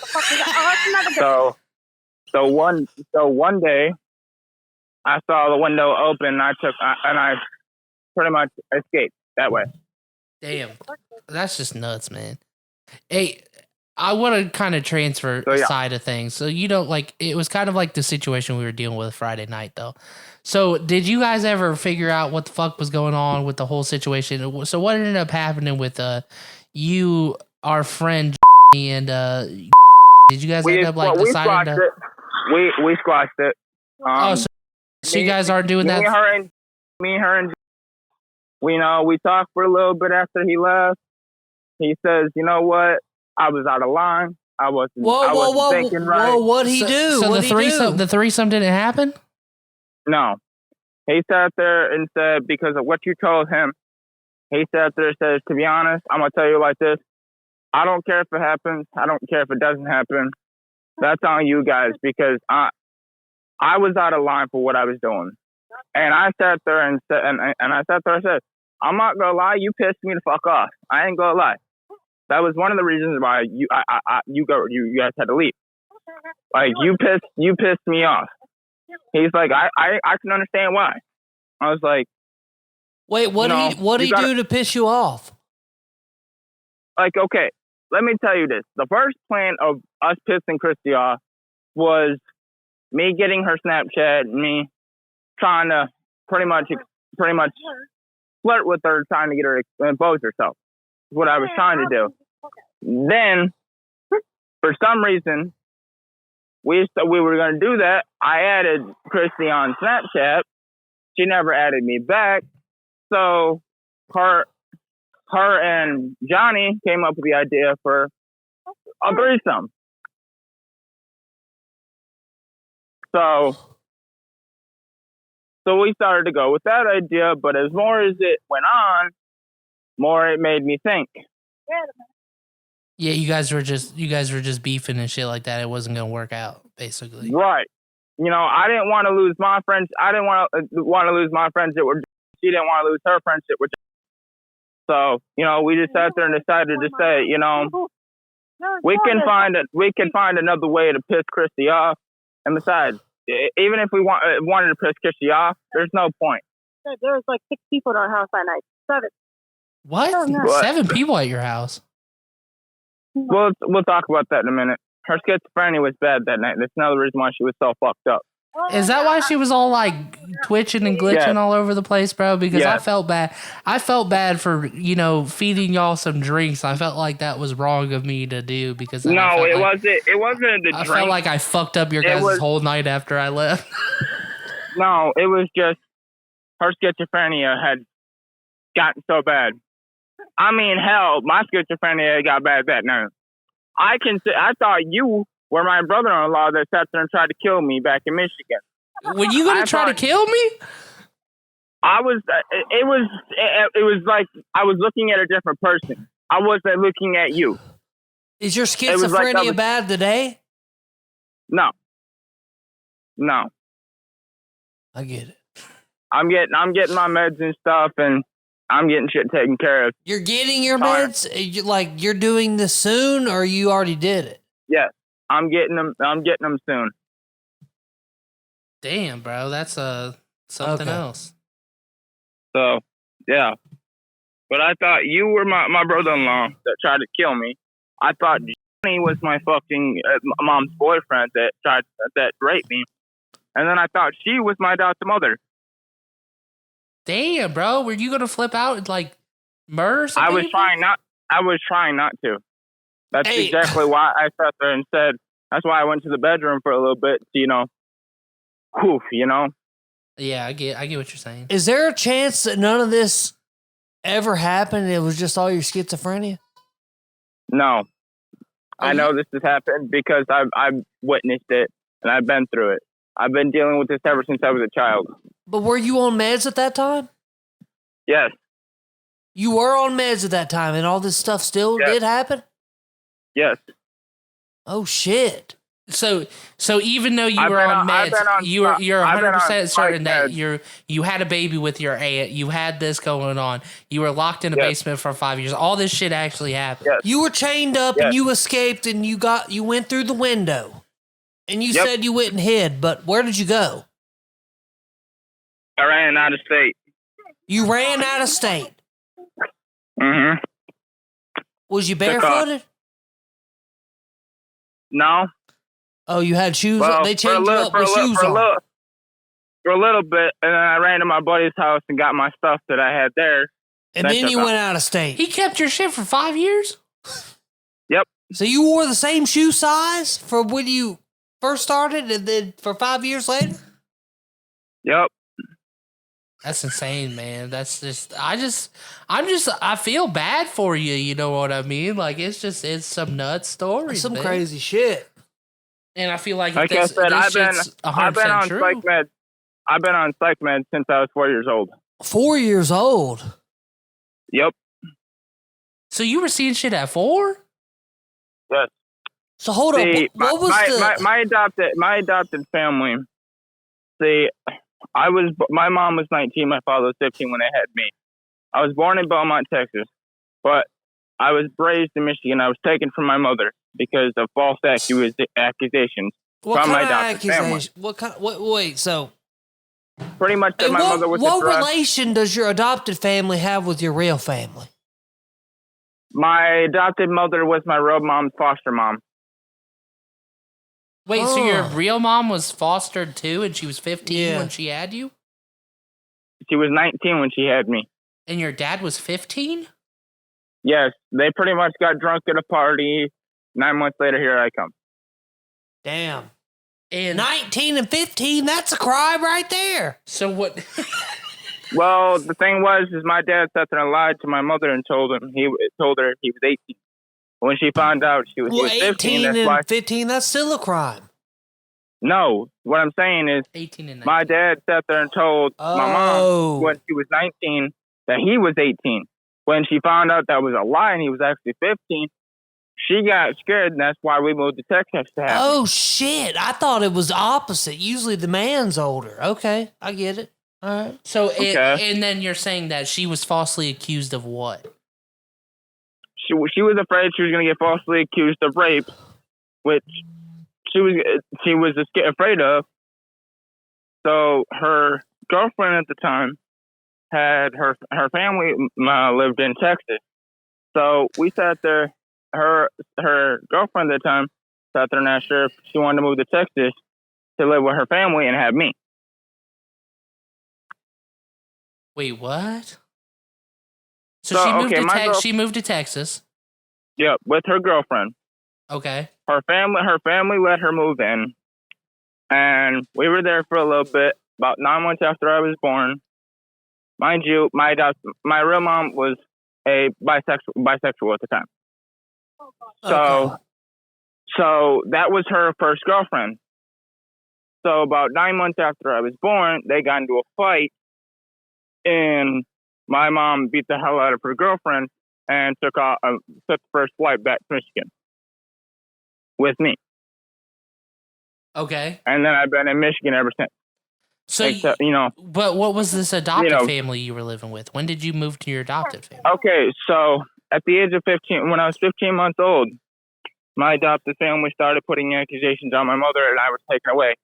So one day, I saw the window open and I pretty much escaped that way. Damn. That's just nuts, man. Hey, I want to kind of transfer side of things. So, you know, like, it was kind of like the situation we were dealing with Friday night, though. So, did you guys ever figure out what the fuck was going on with the whole situation? So, what ended up happening with you, our friend, and did you guys end up, like, deciding to... We squashed it. So you guys aren't doing that? Me and her, we talked for a little bit after he left. He says, you know what? I was out of line. I wasn't thinking right. Whoa, what'd he do? So the threesome didn't happen? No. He sat there and said, because of what you told him, He sat there and says, to be honest, I'm going to tell you like this. I don't care if it happens. I don't care if it doesn't happen. That's on you guys because I was out of line for what I was doing. And I sat there and said, and I sat there and said, I'm not going to lie. You pissed me the fuck off. I ain't going to lie. That was one of the reasons why you guys had to leave. Like, you pissed me off. He's like, I can understand why. I was like, wait, what did he do to piss you off? Like, okay, let me tell you this. The first plan of us pissing Christy off was me getting her Snapchat, me trying to pretty much flirt with her, trying to get her to impose herself. Is what I was trying to do. Then, for some reason, we were going to do that. I added Christy on Snapchat. She never added me back. So her and Johnny came up with the idea for a threesome. So we started to go with that idea, but as more as it went on, more it made me think. Yeah, you guys were just beefing and shit like that. It wasn't gonna work out, basically. Right. You know, I didn't want to lose my friends. I didn't want to lose my friendship with. She didn't want to lose her friendship with. So, you know, we just sat there and decided to say, you know, we can find another way to piss Christy off. And besides, even if we wanted to piss Christy off, there's no point. There was like 6 people at our house that night. 7. What? 7 people at your house? We'll talk about that in a minute. Her schizophrenia was bad that night. That's another reason why she was so fucked up. Is that why she was all like twitching and glitching all over the place, bro? Because I felt bad. I felt bad for, you know, feeding y'all some drinks. I felt like that was wrong of me to do because it wasn't the drink. I felt like I fucked up your guys' whole night after I left. No, it was just her schizophrenia had gotten so bad. I mean, hell, my schizophrenia got bad that night. I thought you were my brother-in-law that sat there and tried to kill me back in Michigan. Were you going to try to kill me? I was. It was like I was looking at a different person. I wasn't looking at you. Is your schizophrenia bad today? No. I get it. I'm getting my meds and stuff, and I'm getting shit taken care of. You're getting your meds? You're doing this soon, or you already did it? Yes, I'm getting them soon. Damn, bro, that's something else. So, yeah. But I thought you were my brother-in-law that tried to kill me. I thought Johnny was my fucking mom's boyfriend that raped me. And then I thought she was my adopted mother. Damn, bro, were you going to flip out and like murder some I was trying not to. That's exactly why I sat there and said, that's why I went to the bedroom for a little bit to, you know. Yeah, I get what you're saying. Is there a chance that none of this ever happened? It was just all your schizophrenia? No. I know this has happened because I've witnessed it and I've been through it. I've been dealing with this ever since I was a child. But were you on meds at that time? Yes. You were on meds at that time and all this stuff still did happen? Yes. Oh, shit. So even though you were on meds, you're 100% certain that you had a baby with your aunt, you had this going on, you were locked in a basement for 5 years. All this shit actually happened. Yes. You were chained up and you escaped and you went through the window. And you said you went and hid, but where did you go? I ran out of state. You ran out of state? Mm-hmm. Was you barefooted? No. Oh, you had shoes on? They chained you up with shoes on? For a little bit, and then I ran to my buddy's house and got my stuff that I had there. And then you went out of state? He kept your shit for 5 years? Yep. So you wore the same shoe size for when you first started and then for 5 years later? Yep. That's insane, man. That's just, I feel bad for you. You know what I mean? Like, it's some nuts stories, Some man. crazy shit. And I feel like I said, I've been on true. psych meds. I've been on psych meds since I was 4 years old. 4 years old? Yep. So you were seeing shit at 4? Yes. So hold up. See, What was my adopted family? See, my mom was 19, my father was 15 when they had me. I was born in Beaumont, Texas, but I was raised in Michigan. I was taken from my mother because of false accusations what from kind my of adopted family. accusation? Wait, so Pretty much that and my mother was what a drug. relation does your adopted family have with your real family? My adopted mother was my real mom's foster mom. Wait, so your real mom was fostered too, and she was 15 Yeah. when she had you? She was 19 when she had me. And your dad was 15? Yes, they pretty much got drunk at a party. 9 months later, here I come. Damn. And 19 and 15, that's a crime right there. so what? Well, the thing was, is my dad sat there and lied to my mother and told her he was 18. When she found out he was 15, 18 that's and why. 15, that's still a crime. No, what I'm saying is, 18 and 19. my dad sat there and told my mom when she was 19 that he was 18. When she found out that was a lie and he was actually 15, she got scared, and that's why we moved to Texas to have Oh, shit. I thought it was opposite. Usually the man's older. Okay, I get it. All right. So, Okay. and then you're saying that she was falsely accused of what? She was afraid she was going to get falsely accused of rape, which she was afraid of. So her girlfriend at the time had her family lived in Texas. So we sat there. Her girlfriend at the time sat there not sure if she wanted to move to Texas to live with her family and have me. Wait, what? So she moved to Texas. Yep, with her girlfriend. Okay. Her family let her move in, and we were there for a little bit. About 9 months after I was born, mind you, my real mom was a bisexual at the time. So that was her first girlfriend. So about 9 months after I was born, they got into a fight, and my mom beat the hell out of her girlfriend and took the first flight back to Michigan with me. Okay. And then I've been in Michigan ever since. So, but what was this adopted family you were living with? When did you move to your adopted family? Okay, so at the age of 15, when I was 15 months old, my adopted family started putting accusations on my mother, and I was taken away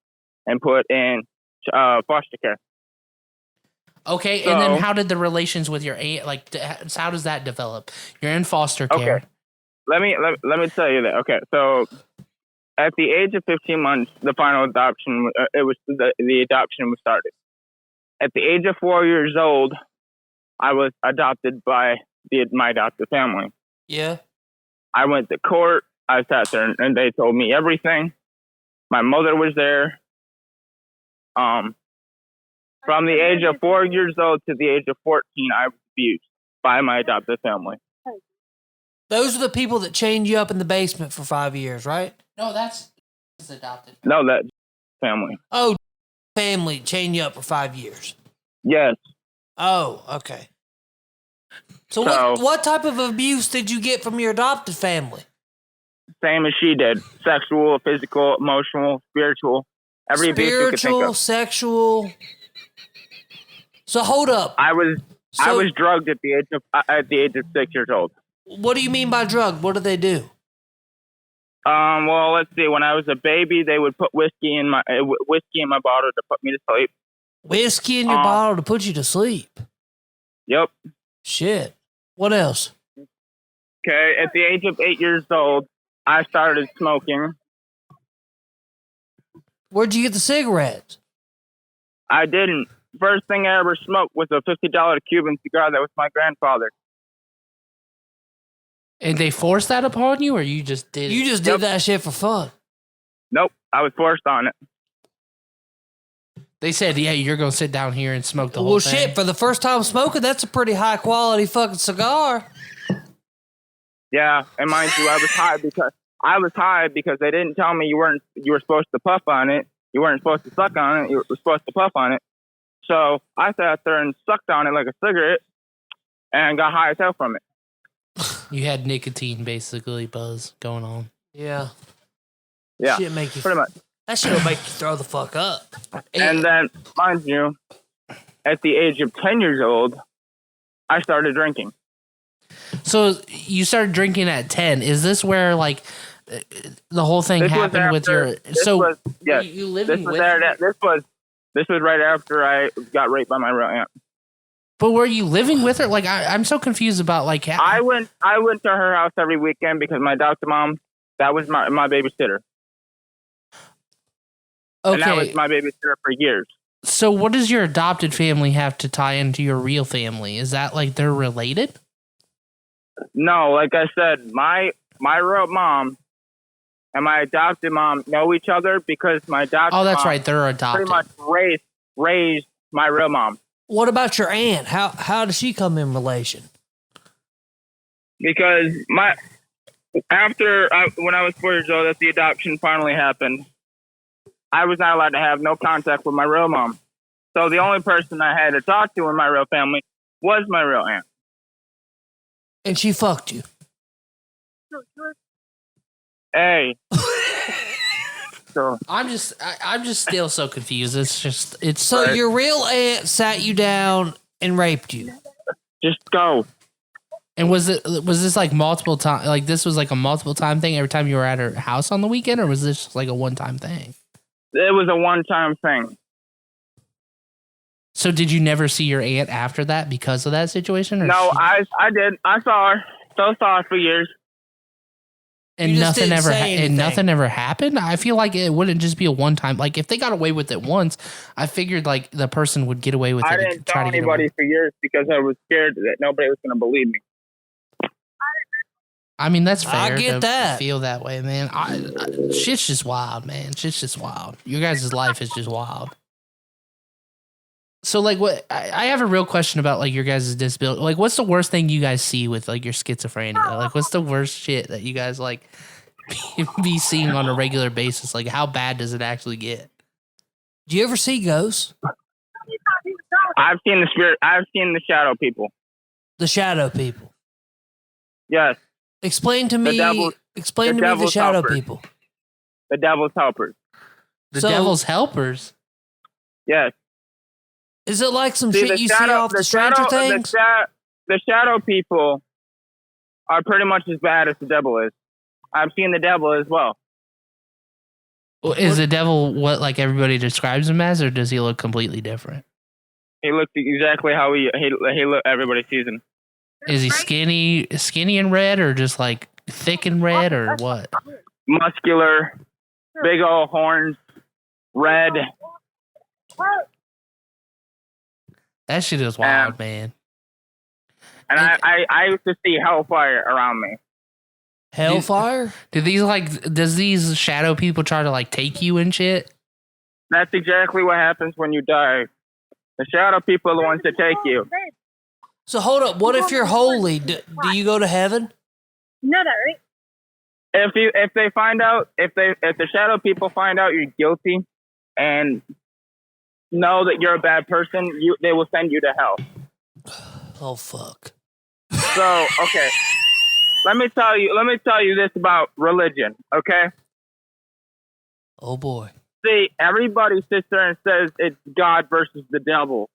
and put in foster care. Okay, and then how did the relations with your aunt, how does that develop? You're in foster care. Okay, let me tell you that. Okay, so at the age of 15 months, the final adoption, the adoption was started. At the age of 4 years old, I was adopted by my adopted family. Yeah. I went to court. I sat there and they told me everything. My mother was there. From the age of 4 years old to the age of 14, I was abused by my adopted family. Those are the people that chained you up in the basement for 5 years, right? No, that's adopted. No, that family. Oh, family chained you up for 5 years. Yes. Oh, okay. So what type of abuse did you get from your adopted family? Same as she did. Sexual, physical, emotional, spiritual. Every abuse you could think of. Sexual. So hold up. I was drugged at the age of 6 years old. What do you mean by drugged? What did they do? Well, let's see. When I was a baby, they would put whiskey in my bottle to put me to sleep. Whiskey in your bottle to put you to sleep? Yep. Shit. What else? Okay. At the age of 8 years old, I started smoking. Where'd you get the cigarettes? I didn't. First thing I ever smoked was a $50 Cuban cigar that was my grandfather. And they forced that upon you, or you just did it? You just did that shit for fun. Nope. I was forced on it. They said, yeah, you're going to sit down here and smoke the whole thing. Well, shit, for the first time smoking, that's a pretty high quality fucking cigar. Yeah, and mind you, I was high because they didn't tell me you were supposed to puff on it. You weren't supposed to suck on it. You were supposed to puff on it. So I sat there and sucked on it like a cigarette. and got high as hell from it. You had nicotine basically buzz going on. Yeah. Yeah, Shit make you, pretty much. that shit will make you throw the fuck up. And then, mind you, at the age of 10 years old, I started drinking. So you started drinking at 10. Is this where like the whole thing happened with your? So yes, you living with? This was right after I got raped by my real aunt. But were you living with her? Like I'm so confused about like. I went to her house every weekend because my adopted mom, that was my babysitter. Okay. And that was my babysitter for years. So what does your adopted family have to tie into your real family? Is that like they're related? No, like I said, my real mom and my adopted mom know each other because my adopted mom. Oh, that's right. They're adopted. Pretty much raised my real mom. What about your aunt? How does she come in relation? Because when I was 4 years old, as the adoption finally happened, I was not allowed to have no contact with my real mom. So the only person I had to talk to in my real family was my real aunt. And she fucked you. Hey. So I'm just still so confused. It's So Right. your real aunt sat you down and raped you. just go. And was this like multiple time? Like this was like a multiple time thing every time you were at her house on the weekend, or was this just like a one time thing? It was a one-time thing. So did you never see your aunt after that because of that situation? Or No, I did. I saw her. Still saw her for years. and You just nothing didn't ever say anything. and nothing ever happened. I feel like it wouldn't just be a one time. Like if they got away with it once, I figured like the person would get away with it. I and didn't try tell to get anybody away. for years because I was scared that nobody was going to believe me. I mean, that's fair. I get to that. Feel that way, man. Shit's just wild, man. Shit's just wild. Your guys' life is just wild. So, like, what I have a real question about, like, your guys' disability. Like, what's the worst thing you guys see with, like, your schizophrenia? Like, what's the worst shit that you guys, like, be seeing on a regular basis? Like, how bad does it actually get? Do you ever see ghosts? I've seen the spirit. I've seen the shadow people. The shadow people. Yes, Explain to me. devil- explain the to me the devil's shadow helper. people. the devil's helpers. The So- devil's helpers. Yes. Is it like some See, shit you see off the Stranger Things? The shadow people are pretty much as bad as the devil is. I've seen the devil as well. Is the devil what, like, everybody describes him as, or does he look completely different? He looks exactly how he look. Everybody sees him. Is he skinny and red, or just, like, thick and red, or what? Muscular, big old horns, red. That shit is wild, man. And I used to see hellfire around me. Hellfire? Does these shadow people try to, like, take you and shit? That's exactly what happens when you die. The shadow people are the ones that take you. So hold up. What if you're holy? Do you go to heaven? No, that right? If they find out, if the shadow people find out you're guilty and know that you're a bad person, they will send you to hell. Oh fuck. So, okay. Let me tell you this about religion, okay? Oh boy. See, everybody sits there and says it's God versus the devil.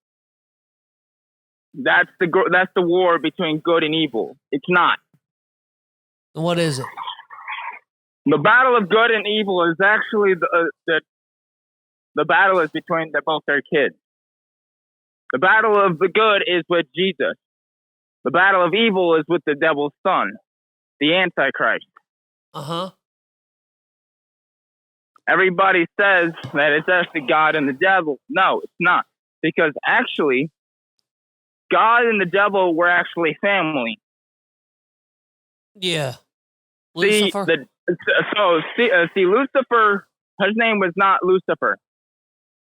That's the war between good and evil. It's not. What is it? The battle of good and evil is actually the battle is between both their kids. The battle of the good is with Jesus. The battle of evil is with the devil's son, the Antichrist. Uh-huh. Everybody says that it's actually God and the devil. No, it's not. Because actually, God and the devil were actually family. Yeah. See, Lucifer? see, Lucifer, his name was not Lucifer.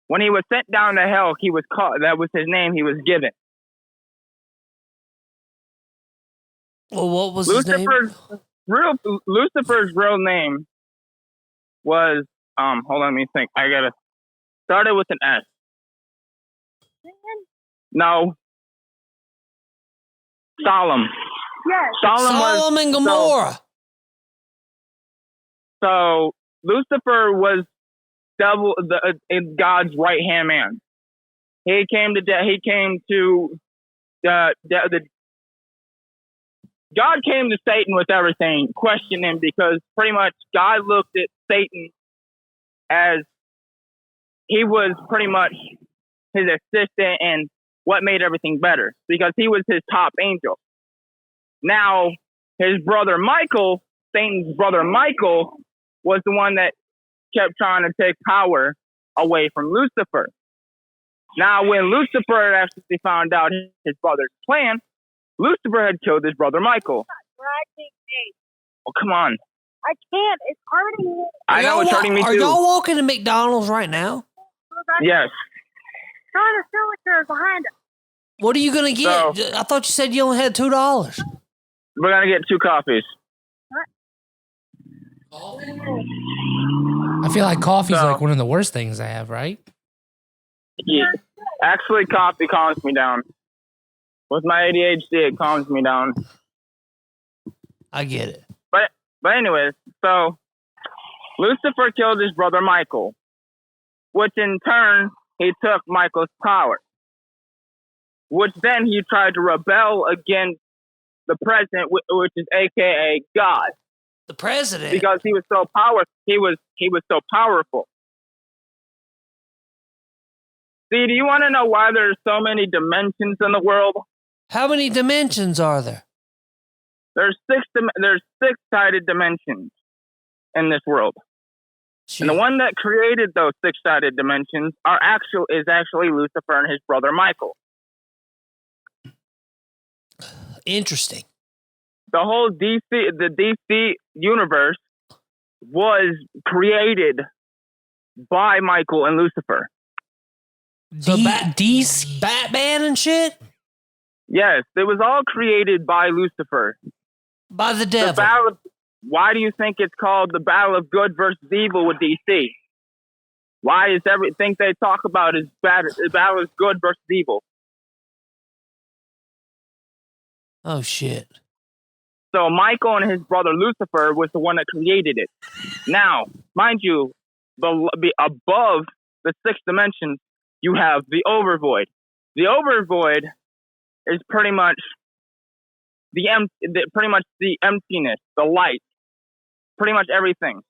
When he was sent down to hell, he was called, that was his name he was given. Well, what was his name? Lucifer's real name was, hold on, let me think. I gotta, started with an S. No. Solemn. Yes. Sodom and Gomorrah. So Lucifer was God's right hand man. He came to God came to Satan with everything, questioned him, because pretty much God looked at Satan as he was pretty much his assistant and what made everything better, because he was his top angel. Now, his brother Michael, Satan's brother Michael, was the one that kept trying to take power away from Lucifer. Now, when Lucifer actually found out his brother's plan, Lucifer had killed his brother Michael. Oh, come on. I can't. It's hurting me. I know it's hurting me Are too. y'all walking to McDonald's right now? Yes. Trying to sell it behind us. What are you going to get? So- I thought you said you only had $2. We're going to get 2 coffees. I feel like coffee's So- like one of the worst things I have, right? Yeah. Actually, coffee calms me down. With my ADHD, it calms me down. I get it. But anyways, so Lucifer killed his brother Michael, which in turn, he took Michael's power, which then he tried to rebel against the president, which is AKA God, The president. because he was so he was so powerful. See, do you want to know why there's so many dimensions in the world? How many dimensions are there? There's 6-sided dimensions in this world. Shit. And the one that created those 6-sided dimensions is actually Lucifer and his brother Michael. Interesting. The whole DC universe was created by Michael and Lucifer. So Batman and shit? Yes, it was all created by Lucifer. By the The devil. battle. Why do you think it's called the battle of good versus evil with DC? Why is everything they talk about is bad? The battle is good versus evil. Oh, shit. So Michael and his brother Lucifer was the one that created it. Now, mind you, above the 6 dimensions, you have the overvoid. The overvoid is pretty much the emptiness, the light, pretty much everything.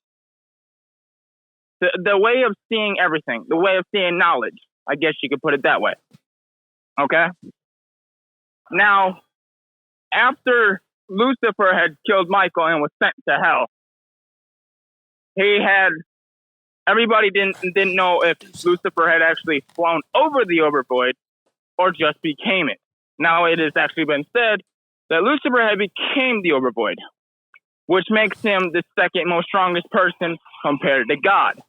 The way of seeing everything, the way of seeing knowledge. I guess you could put it that way. Okay? Now, after Lucifer had killed Michael and was sent to hell, everybody didn't know if Lucifer had actually flown over the overvoid or just became it. Now it has actually been said that Lucifer had became the overvoid, which makes him the second most strongest person compared to God.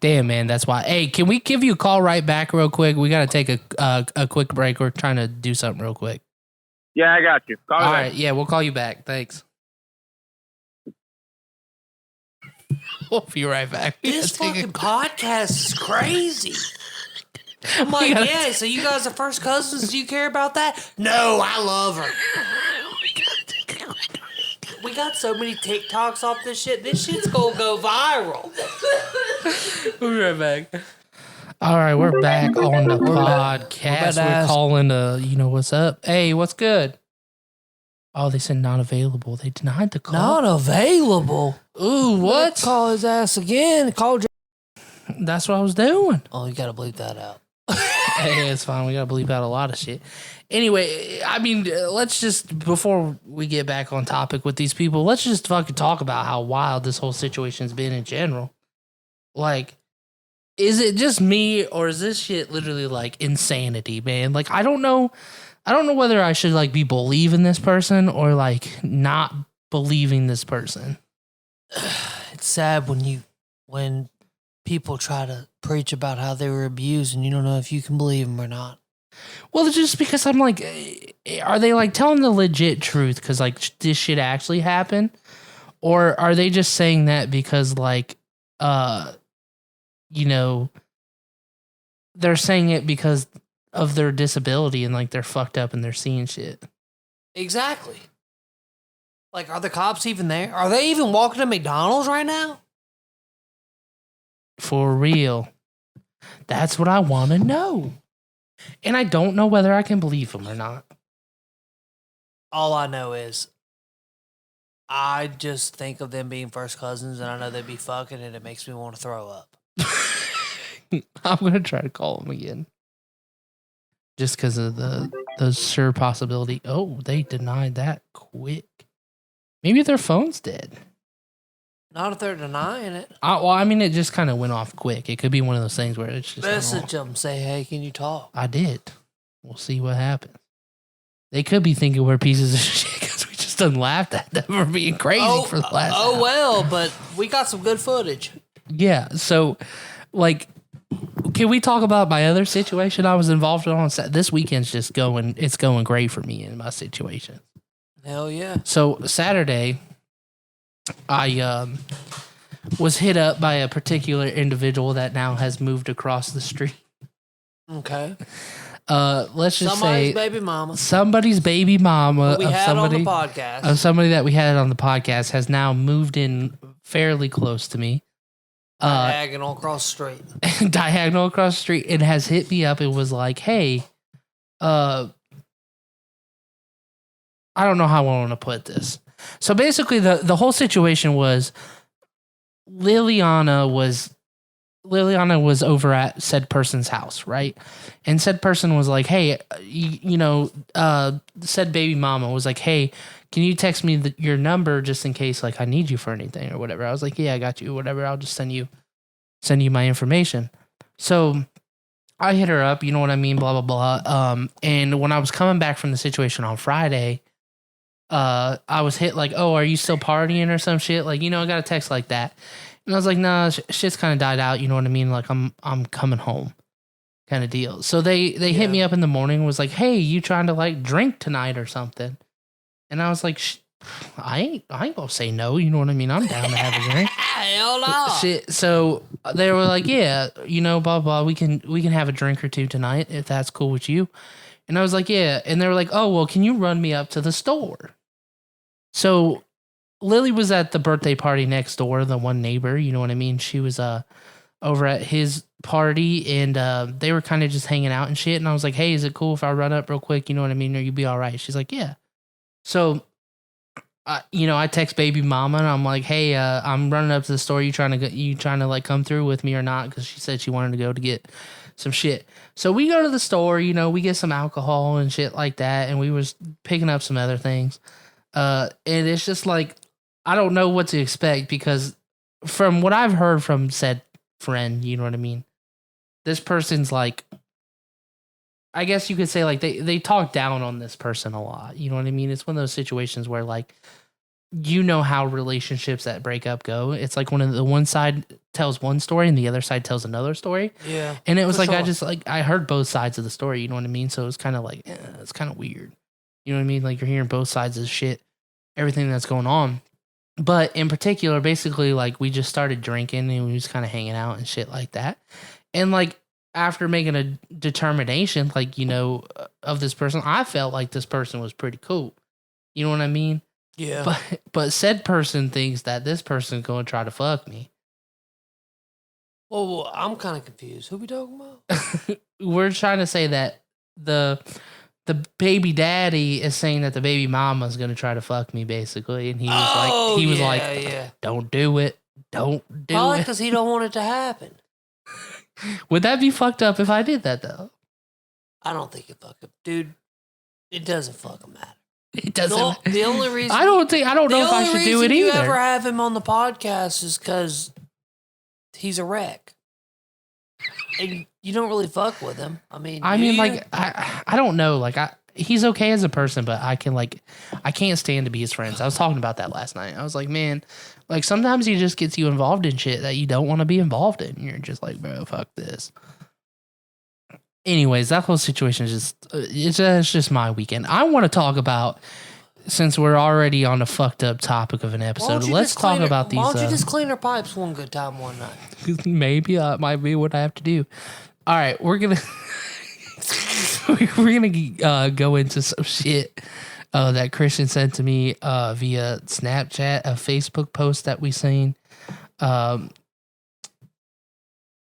Damn, man, that's why. Hey, can we give you a call right back real quick? We got to take a quick break. We're trying to do something real quick. Yeah, I got you. Call me All back. right, yeah, we'll call you back. Thanks. We'll be right back. This fucking podcast is crazy. I'm like, yeah, so you guys are first cousins? Do you care about that? No, I love her. We got so many TikToks off this shit. This shit's gonna go viral. We'll be right back. All right, we're back on the podcast. We're calling what's up? Hey, what's good? Oh, they said not available. They denied the call. Not available. Ooh, what? Let's call his ass again. That's what I was doing. Oh, you gotta bleep that out. Hey, it's fine. We gotta bleep out a lot of shit. Anyway, I mean, let's just, before we get back on topic with these people, let's just fucking talk about how wild this whole situation's been in general. Like, is it just me, or is this shit literally like insanity, man? Like, I don't know whether I should like be believing this person or like not believing this person. It's sad when people try to preach about how they were abused and you don't know if you can believe them or not. Well, it's just because I'm like, are they like telling the legit truth because like this shit actually happened? Or are they just saying that because like, they're saying it because of their disability and like they're fucked up and they're seeing shit. Exactly. Like, are the cops even there? Are they even walking to McDonald's right now? For real. That's what I want to know. And I don't know whether I can believe them or not. All I know is I just think of them being first cousins, and I know they'd be fucking, and it makes me want to throw up. I'm going to try to call them again. Just because of the sure possibility. Oh, they denied that quick. Maybe their phone's dead. Not if they're denying it. Well, I mean, it just kind of went off quick. It could be one of those things where it's just... Message them. Say, hey, can you talk? I did. We'll see what happens. They could be thinking we're pieces of shit because we just done laughed at them for being crazy for the last hour. Well, but we got some good footage. Yeah, so, like... Can we talk about my other situation I was involved in on this weekend's just going, it's going great for me in my situation. Hell yeah. So Saturday, I was hit up by a particular individual that now has moved across the street. Okay. Let's just Somebody's baby mama. Somebody's baby mama We had on the podcast. Of somebody that we had on the podcast has now moved in fairly close to me. Diagonal across the street. Diagonal across the street, and has hit me up. It was like, hey, I don't know how I want to put this. So basically, the whole situation was Liliana was over at said person's house, right? And said person was like, hey, said baby mama was like, hey, can you text me your number just in case, like, I need you for anything or whatever? I was like, yeah, I got you, whatever. I'll just send you my information. So I hit her up, you know what I mean, blah, blah, blah. And when I was coming back from the situation on Friday, I was hit like, oh, are you still partying or some shit? Like, I got a text like that. And I was like, nah, shit's kind of died out, you know what I mean? Like, I'm coming home kind of deal. So they hit me up in the morning and was like, hey, you trying to, like, drink tonight or something? And I was like, I ain't gonna say no. You know what I mean? I'm down to have a drink. Hell no. Shit. So they were like, yeah, blah, blah. We can have a drink or two tonight if that's cool with you. And I was like, yeah. And they were like, oh, well, can you run me up to the store? So Lily was at the birthday party next door, the one neighbor, you know what I mean? She was over at his party, and they were kind of just hanging out and shit. And I was like, hey, is it cool if I run up real quick? You know what I mean? Or you be all right? She's like, yeah. So, I text baby mama and I'm like, hey, I'm running up to the store. You trying to like come through with me or not? Because she said she wanted to go to get some shit. So we go to the store, we get some alcohol and shit like that. And we was picking up some other things. And it's just like, I don't know what to expect because from what I've heard from said friend, you know what I mean? This person's like, I guess you could say like they talk down on this person a lot. You know what I mean? It's one of those situations where like, how relationships that break up go. It's like one side tells one story and the other side tells another story. Yeah. And it was like, sure. I heard both sides of the story. You know what I mean? So it was kind of like, it's kind of weird. You know what I mean? Like you're hearing both sides of shit, everything that's going on. But in particular, basically like we just started drinking and we was kind of hanging out and shit like that. And like, after making a determination, like, of this person, I felt like this person was pretty cool. You know what I mean? Yeah. But said person thinks that this person's going to try to fuck me. Well, I'm kind of confused. Who we talking about? We're trying to say that the baby daddy is saying that the baby mama's going to try to fuck me, basically. And he was like, don't do it. Don't do Probably it. because he don't want it to happen. Would that be fucked up if I did that, though? I don't think it fucking... Dude, it doesn't fucking matter. It doesn't... The only reason... I don't know if I should do it either. The only reason you ever have him on the podcast is because he's a wreck. And you don't really fuck with him. I don't know. Like, he's okay as a person, but I can't stand to be his friends. I was talking about that last night. I was like, man... Like, sometimes he just gets you involved in shit that you don't want to be involved in. You're just like, bro, fuck this. Anyways, that whole situation is it's just my weekend. I want to talk about, since we're already on a fucked up topic of an episode, let's talk about these. Why don't you just clean our pipes one good time one night? Maybe that might be what I have to do. All right, we're going to... we're gonna go into some shit that Christian sent to me via Snapchat, a Facebook post that we seen.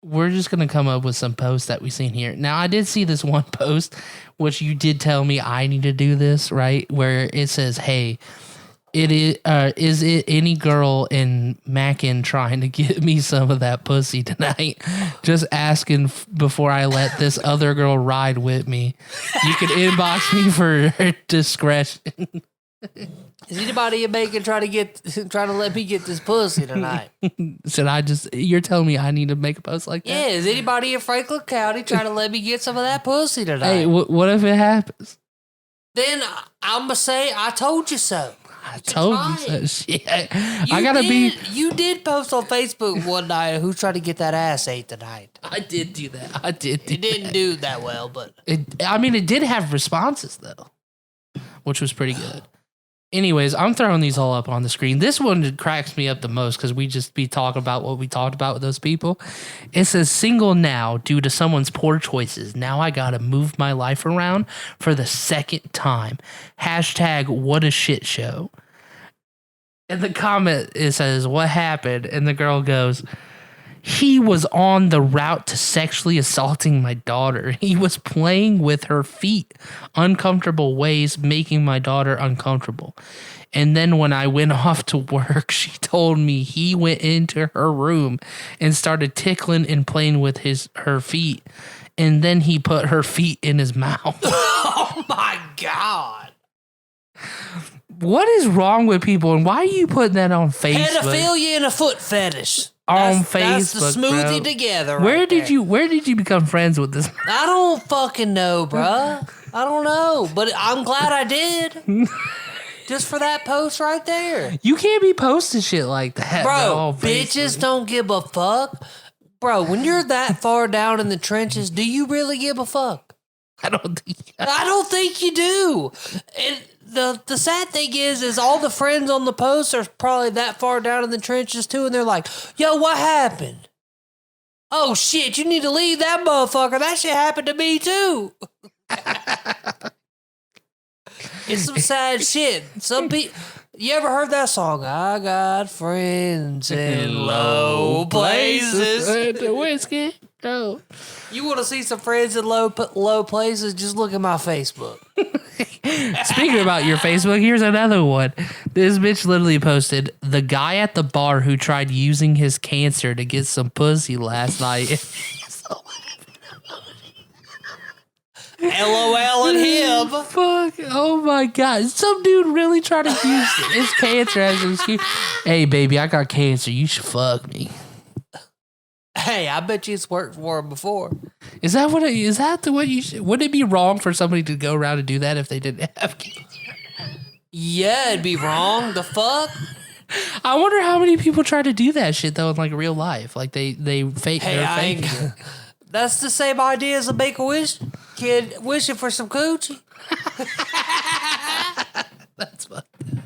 We're just gonna come up with some posts that we seen here. Now, I did see this one post, which you did tell me I need to do this, right? Where it says, "Hey, is it any girl in Mackin trying to get me some of that pussy tonight? Just asking before I let this other girl ride with me. You can inbox me for discretion." Is anybody in Macon trying to let me get this pussy tonight? You're telling me I need to make a post like that? Yeah, is anybody in Franklin County trying to let me get some of that pussy tonight? Hey, what if it happens? Then I'm going to say, I told you so. I told you so. Shit. I gotta be. You did post on Facebook one night who's trying to get that ass ate tonight. I did do that. I did. It didn't do that well, but it did have responses though, which was pretty good. Anyways, I'm throwing these all up on the screen. This one cracks me up the most because we just be talking about what we talked about with those people. It says, "Single now due to someone's poor choices. Now I gotta move my life around for the second time. Hashtag what a shit show." In the comment, it says, "What happened?" And the girl goes, "He was on the route to sexually assaulting my daughter. He was playing with her feet, uncomfortable ways, making my daughter uncomfortable. And then when I went off to work, she told me he went into her room and started tickling and playing with her feet. And then he put her feet in his mouth." Oh my God. What is wrong with people, and why are you putting that on Facebook? Pedophilia and a foot fetish. On Facebook, that's the smoothie bro. together. Where did you become friends with this? I don't fucking know, bruh. I don't know, but I'm glad I did. Just for that post right there. You can't be posting shit like that, bro. Bitches don't give a fuck, bro. When you're that far down in the trenches, do you really give a fuck? I don't think you do. And the sad thing is all the friends on the post are probably that far down in the trenches too, and they're like, "Yo, what happened? Oh shit, you need to leave that motherfucker. That shit happened to me too." It's some sad shit. Some people. You ever heard that song? I got friends in low places. The whiskey. No. You want to see some friends in low places? Just look at my Facebook. Speaking about your Facebook, here's another one. This bitch literally posted, "The guy at the bar who tried using his cancer to get some pussy last night." LOL and him. Fuck. Oh my God. Some dude really tried to use his cancer as an excuse. "Hey, baby, I got cancer. You should fuck me." Hey, I bet you it's worked for him before. Is that the way you should? Would it be wrong for somebody to go around and do that if they didn't have cancer? Yeah, it'd be wrong. The fuck? I wonder how many people try to do that shit though in like real life. Like they fake. Hey, they're faking it. That's the same idea as a Make-A-Wish kid wishing for some coochie. That's fucked up.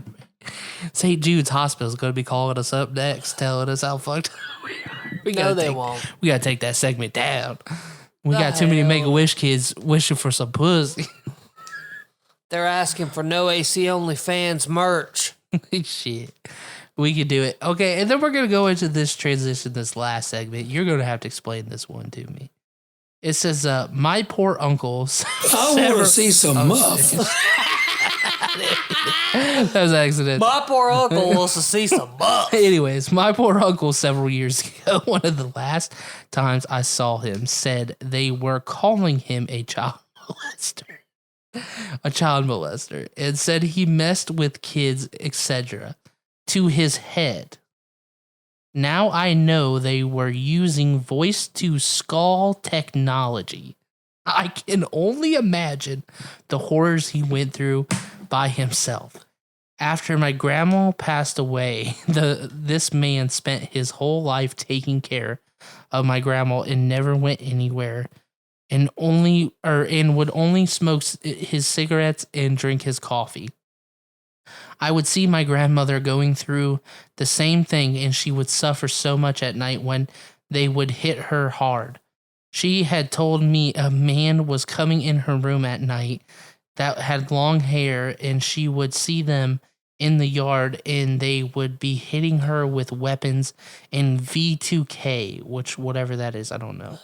St. Jude's Hospital is going to be calling us up next, telling us how fucked we are. No, they won't. We got to take that segment down. We got too many Make-A-Wish kids wishing for some pussy. They're asking for No AC OnlyFans merch. Shit. We can do it. Okay, and then we're going to go into this transition, this last segment. You're going to have to explain this one to me. It says, "My poor uncle..." I want to see some muff. That was an accident. My poor uncle wants to see some buff. Anyways, my poor uncle several years ago, one of the last times I saw him, said they were calling him a child molester. And said he messed with kids, etc. to his head. Now I know they were using voice-to-skull technology. I can only imagine the horrors he went through by himself. After my grandma passed away, this man spent his whole life taking care of my grandma and never went anywhere, and would only smoke his cigarettes and drink his coffee. I would see my grandmother going through the same thing, and she would suffer so much at night when they would hit her hard. She had told me a man was coming in her room at night that had long hair, and she would see them in the yard, and they would be hitting her with weapons and V2K, which whatever that is, I don't know,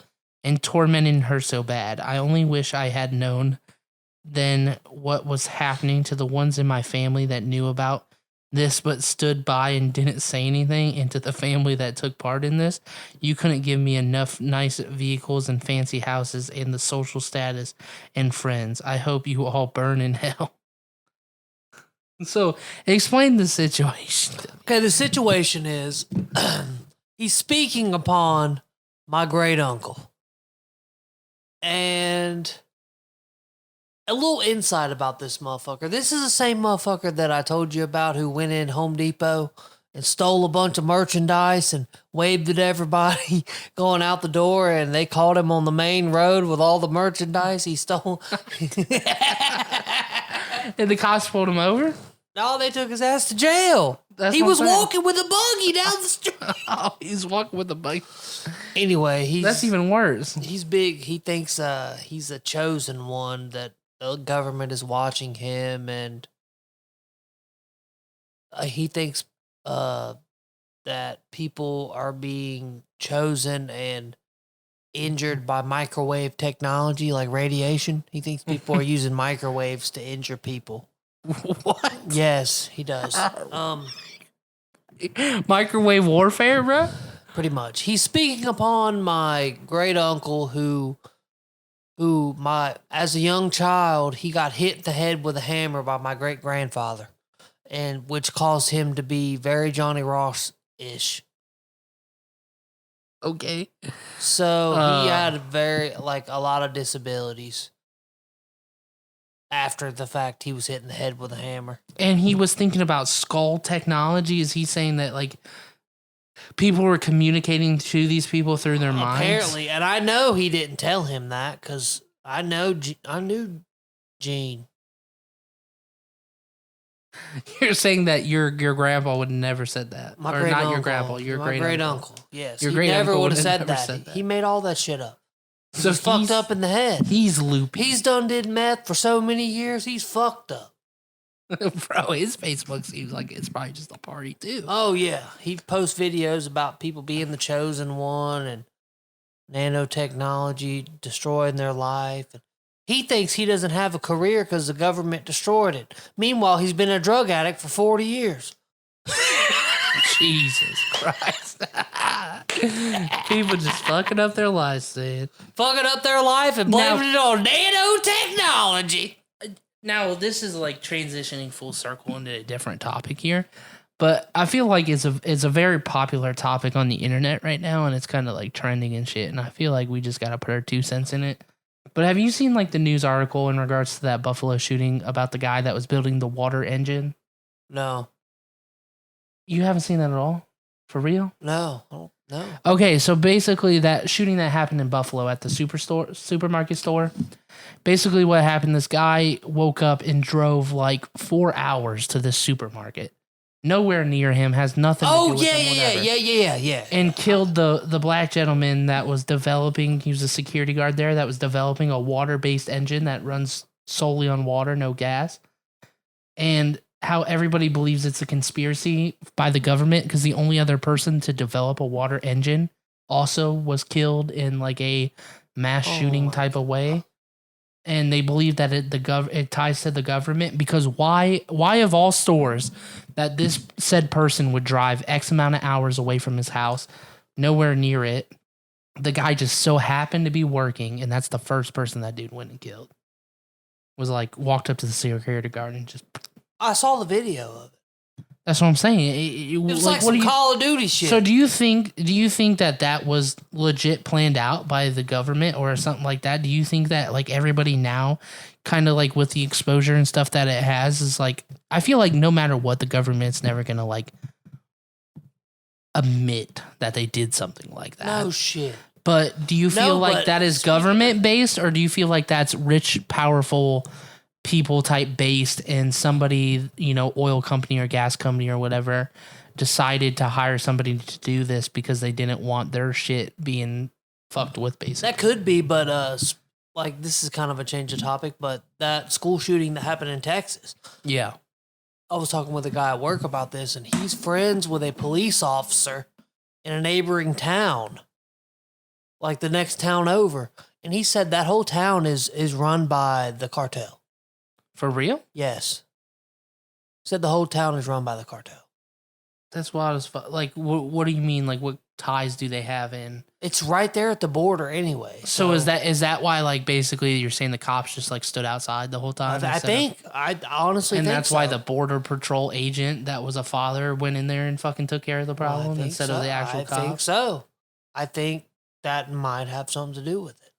and tormenting her so bad. I only wish I had known then what was happening to the ones in my family that knew about this but stood by and didn't say anything, and to the family that took part in this. You couldn't give me enough nice vehicles and fancy houses and the social status and friends. I hope you all burn in hell. So explain the situation. Okay, the situation is he's speaking upon my great uncle. And a little insight about this motherfucker. This is the same motherfucker that I told you about who went in Home Depot and stole a bunch of merchandise and waved at everybody going out the door, and they caught him on the main road with all the merchandise he stole. And the cops pulled him over? No, they took his ass to jail. He was walking with a buggy down the street. Oh, he's walking with a buggy. Anyway, that's even worse. He's big. He thinks he's a chosen one, that the government is watching him, and he thinks that people are being chosen and injured by microwave technology, like radiation. He thinks people are using microwaves to injure people. What? Yes, he does. Microwave warfare, bro? Pretty much. He's speaking upon my great uncle who as a young child, he got hit in the head with a hammer by my great grandfather, and which caused him to be very Johnny Ross-ish. Okay. So he had a lot of disabilities. After the fact, he was hit in the head with a hammer. And he was thinking about skull technology. Is he saying that, like, people were communicating to these people through their minds? Apparently. And I know he didn't tell him that, because I knew Gene. You're saying that your grandpa would never said that. My or great not uncle. your grandpa, your my great uncle. Yes. Your he great never uncle would have said never that. said that. He made all that shit up. So he's fucked up in the head. He's loopy. He's did meth for so many years. He's fucked up. Bro, his Facebook seems like it's probably just a party too. Oh yeah, he posts videos about people being the chosen one and nanotechnology destroying their life. He thinks he doesn't have a career because the government destroyed it. Meanwhile, he's been a drug addict for 40 years. Jesus Christ. People just fucking up their lives, man. Fucking up their life and blaming it on nanotechnology. Now, this is like transitioning full circle into a different topic here, but I feel like it's a very popular topic on the internet right now, and it's kind of like trending and shit, and I feel like we just got to put our 2 cents in it. But have you seen like the news article in regards to that Buffalo shooting about the guy that was building the water engine? No. You haven't seen that at all? For real? No. Okay, so basically that shooting that happened in Buffalo at the supermarket store. Basically what happened, this guy woke up and drove like 4 hours to this supermarket. Nowhere near him, has nothing to do with him, yeah. And killed the black gentleman that was developing, he was a security guard there, that was developing a water-based engine that runs solely on water, no gas. And how everybody believes it's a conspiracy by the government because the only other person to develop a water engine also was killed in like a mass shooting type of way. And they believe that it ties to the government because why of all stores that this said person would drive X amount of hours away from his house, nowhere near it. The guy just so happened to be working, and that's the first person that dude went and killed. Was like walked up to the security guard and just. I saw the video of it. That's what I'm saying. It was like some Call of Duty shit. So do you think that was legit planned out by the government or something like that? Do you think that like everybody now kind of like with the exposure and stuff that it has is like, I feel like no matter what, the government's never going to like admit that they did something like that. No shit. But do you feel like that is government based, or do you feel like that's rich, powerful people type based, and somebody, oil company or gas company or whatever decided to hire somebody to do this because they didn't want their shit being fucked with, basically. That could be, but like this is kind of a change of topic, but that school shooting that happened in Texas. Yeah. I was talking with a guy at work about this, and he's friends with a police officer in a neighboring town, like the next town over. And he said that whole town is run by the cartel. For real? Yes. Said the whole town is run by the cartel. That's wild as fuck. Like, what do you mean? Like, what ties do they have in? It's right there at the border anyway. So is that why, like, basically you're saying the cops just, like, stood outside the whole time? I honestly think and that's so. why the border patrol agent that was a father went in there and fucking took care of the problem instead of the actual cops? I think so. I think that might have something to do with it.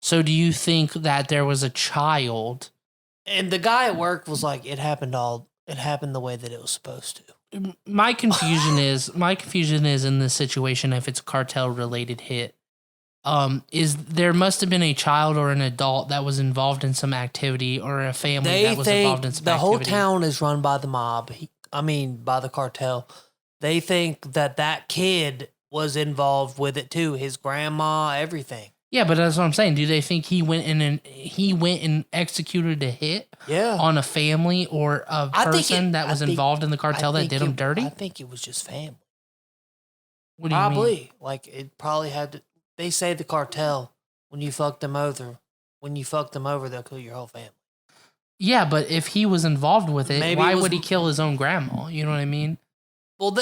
So do you think that there was a child? And the guy at work was like, it happened the way that it was supposed to. My confusion is in this situation, if it's a cartel related hit, is there must have been a child or an adult that was involved in some activity, or a family that was involved in some activity. The whole town is run by the mob. By the cartel. They think that kid was involved with it too. His grandma, everything. Yeah, but that's what I'm saying. Do they think he went and executed a hit on a family or a person that was involved in the cartel that did him dirty? I think it was just family. What do you mean? Like it probably had to. They say the cartel, when you fuck them over, they'll kill your whole family. Yeah, but if he was involved with it, Maybe why would he kill his own grandma? You know what I mean? Well,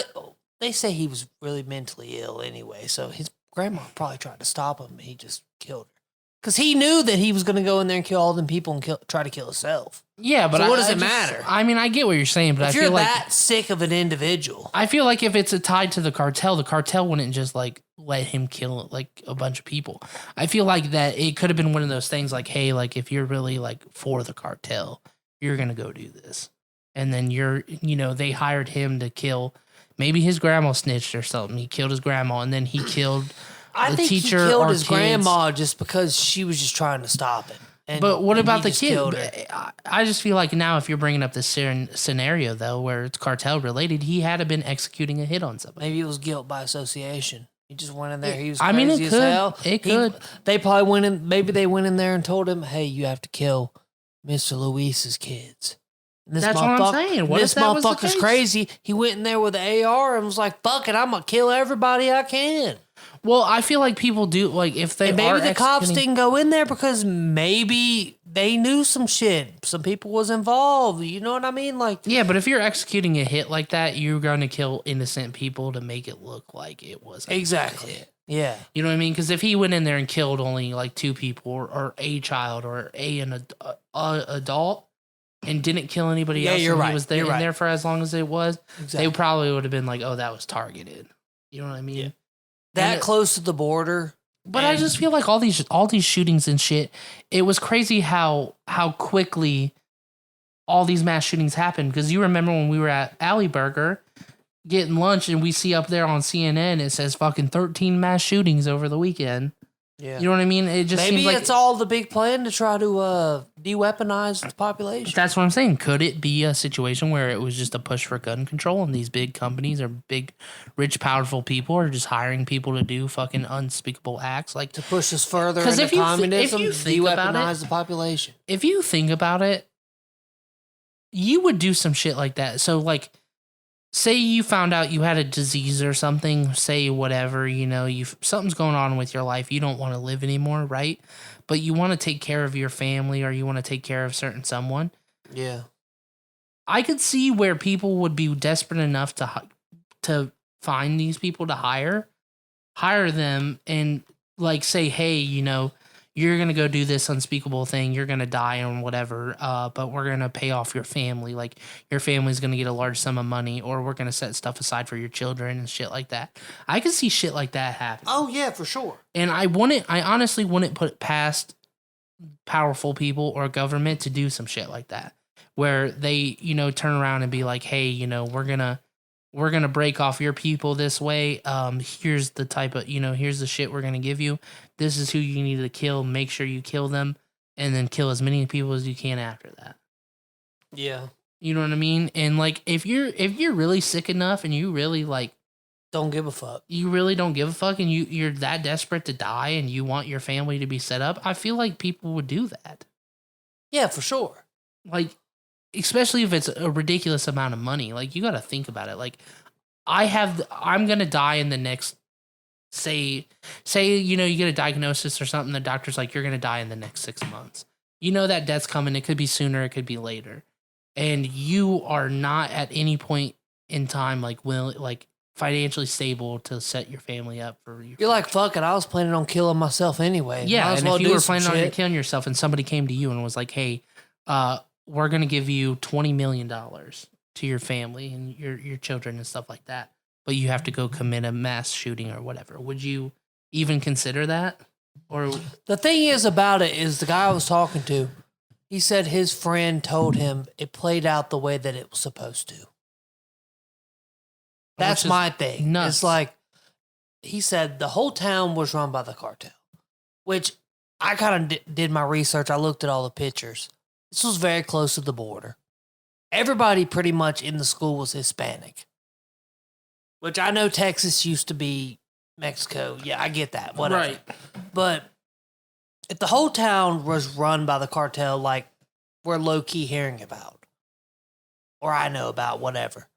they say he was really mentally ill anyway, so his grandma probably tried to stop him. He just killed her. Because he knew that he was going to go in there and kill all them people and try to kill himself. Yeah, but so what does it matter? I mean, I get what you're saying, but if I feel like... If you're that sick of an individual... I feel like if it's tied to the cartel wouldn't just, like, let him kill, like, a bunch of people. I feel like that it could have been one of those things like, hey, like, if you're really, like, for the cartel, you're going to go do this. And then they hired him to kill... Maybe his grandma snitched or something. He killed his grandma, and then he killed I think teacher he killed or his kids. Grandma just because she was just trying to stop it. But what about the kid? I just feel like now if you're bringing up this scenario, though, where it's cartel related, he had to been executing a hit on somebody. Maybe it was guilt by association. He just went in there. He was crazy as hell. It could. They probably went in. Maybe they went in there and told him, hey, you have to kill Mr. Luis's kids. That's what I'm saying. What this motherfucker's crazy. He went in there with the AR and was like, fuck it, I'm going to kill everybody I can. Well, I feel like people do, like, if they maybe the cops didn't go in there because maybe they knew some shit. Some people was involved. You know what I mean? Like, yeah, but if you're executing a hit like that, you're going to kill innocent people to make it look like it was exactly a hit. Yeah. You know what I mean? Because if he went in there and killed only, like, 2 people or a child or an adult, and didn't kill anybody else, you're right. He was there, there for as long as it was, exactly. They probably would have been like, oh, that was targeted. You know what I mean? Yeah. That close to the border. But I just feel like all these shootings and shit, it was crazy how quickly all these mass shootings happened. Because you remember when we were at Alley Burger getting lunch and we see up there on CNN, it says fucking 13 mass shootings over the weekend. Yeah. You know what I mean? It just maybe seems like it's all the big plan to try to de-weaponize the population. That's what I'm saying. Could it be a situation where it was just a push for gun control and these big companies or big, rich, powerful people are just hiring people to do fucking unspeakable acts, like to push us further into communism, de-weaponize the population. If you think about it, you would do some shit like that. So, like, say you found out you had a disease or something, say whatever, something's going on with your life, you don't want to live anymore, right? But you want to take care of your family or you want to take care of certain someone. Yeah. I could see where people would be desperate enough to find these people to hire them and, like, say, hey, you're going to go do this unspeakable thing. You're going to die and whatever, but we're going to pay off your family. Like, your family's going to get a large sum of money, or we're going to set stuff aside for your children and shit like that. I could see shit like that happen. Oh, yeah, for sure. And I honestly wouldn't put it past powerful people or government to do some shit like that, where they, turn around and be like, hey, we're gonna break off your people this way. Here's the type of, here's the shit we're gonna give you. This is who you need to kill. Make sure you kill them, and then kill as many people as you can after that. Yeah, you know what I mean. And, like, if you're really sick enough and you really, like, don't give a fuck. You really don't give a fuck, and you're that desperate to die, and you want your family to be set up. I feel like people would do that. Yeah, for sure. Like, especially if it's a ridiculous amount of money. Like, you got to think about it. Like, I'm gonna die in the next. Say, you get a diagnosis or something. The doctor's like, you're gonna die in the next 6 months. You know that death's coming. It could be sooner. It could be later. And you are not at any point in time like financially stable to set your family up for your. You're like, fuck it. I was planning on killing myself anyway. Yeah, and if you were planning on killing yourself, and somebody came to you and was like, hey, we're gonna give you $20 million to your family and your children and stuff like that, but you have to go commit a mass shooting or whatever. Would you even consider that? Or the thing is about it is the guy I was talking to, he said his friend told him it played out the way that it was supposed to. That's my thing. Nuts. It's like, he said the whole town was run by the cartel, which I kind of did my research. I looked at all the pictures. This was very close to the border. Everybody pretty much in the school was Hispanic. Which I know Texas used to be Mexico. Yeah, I get that. Whatever. Right. But if the whole town was run by the cartel, like we're low-key hearing about, or I know about, whatever.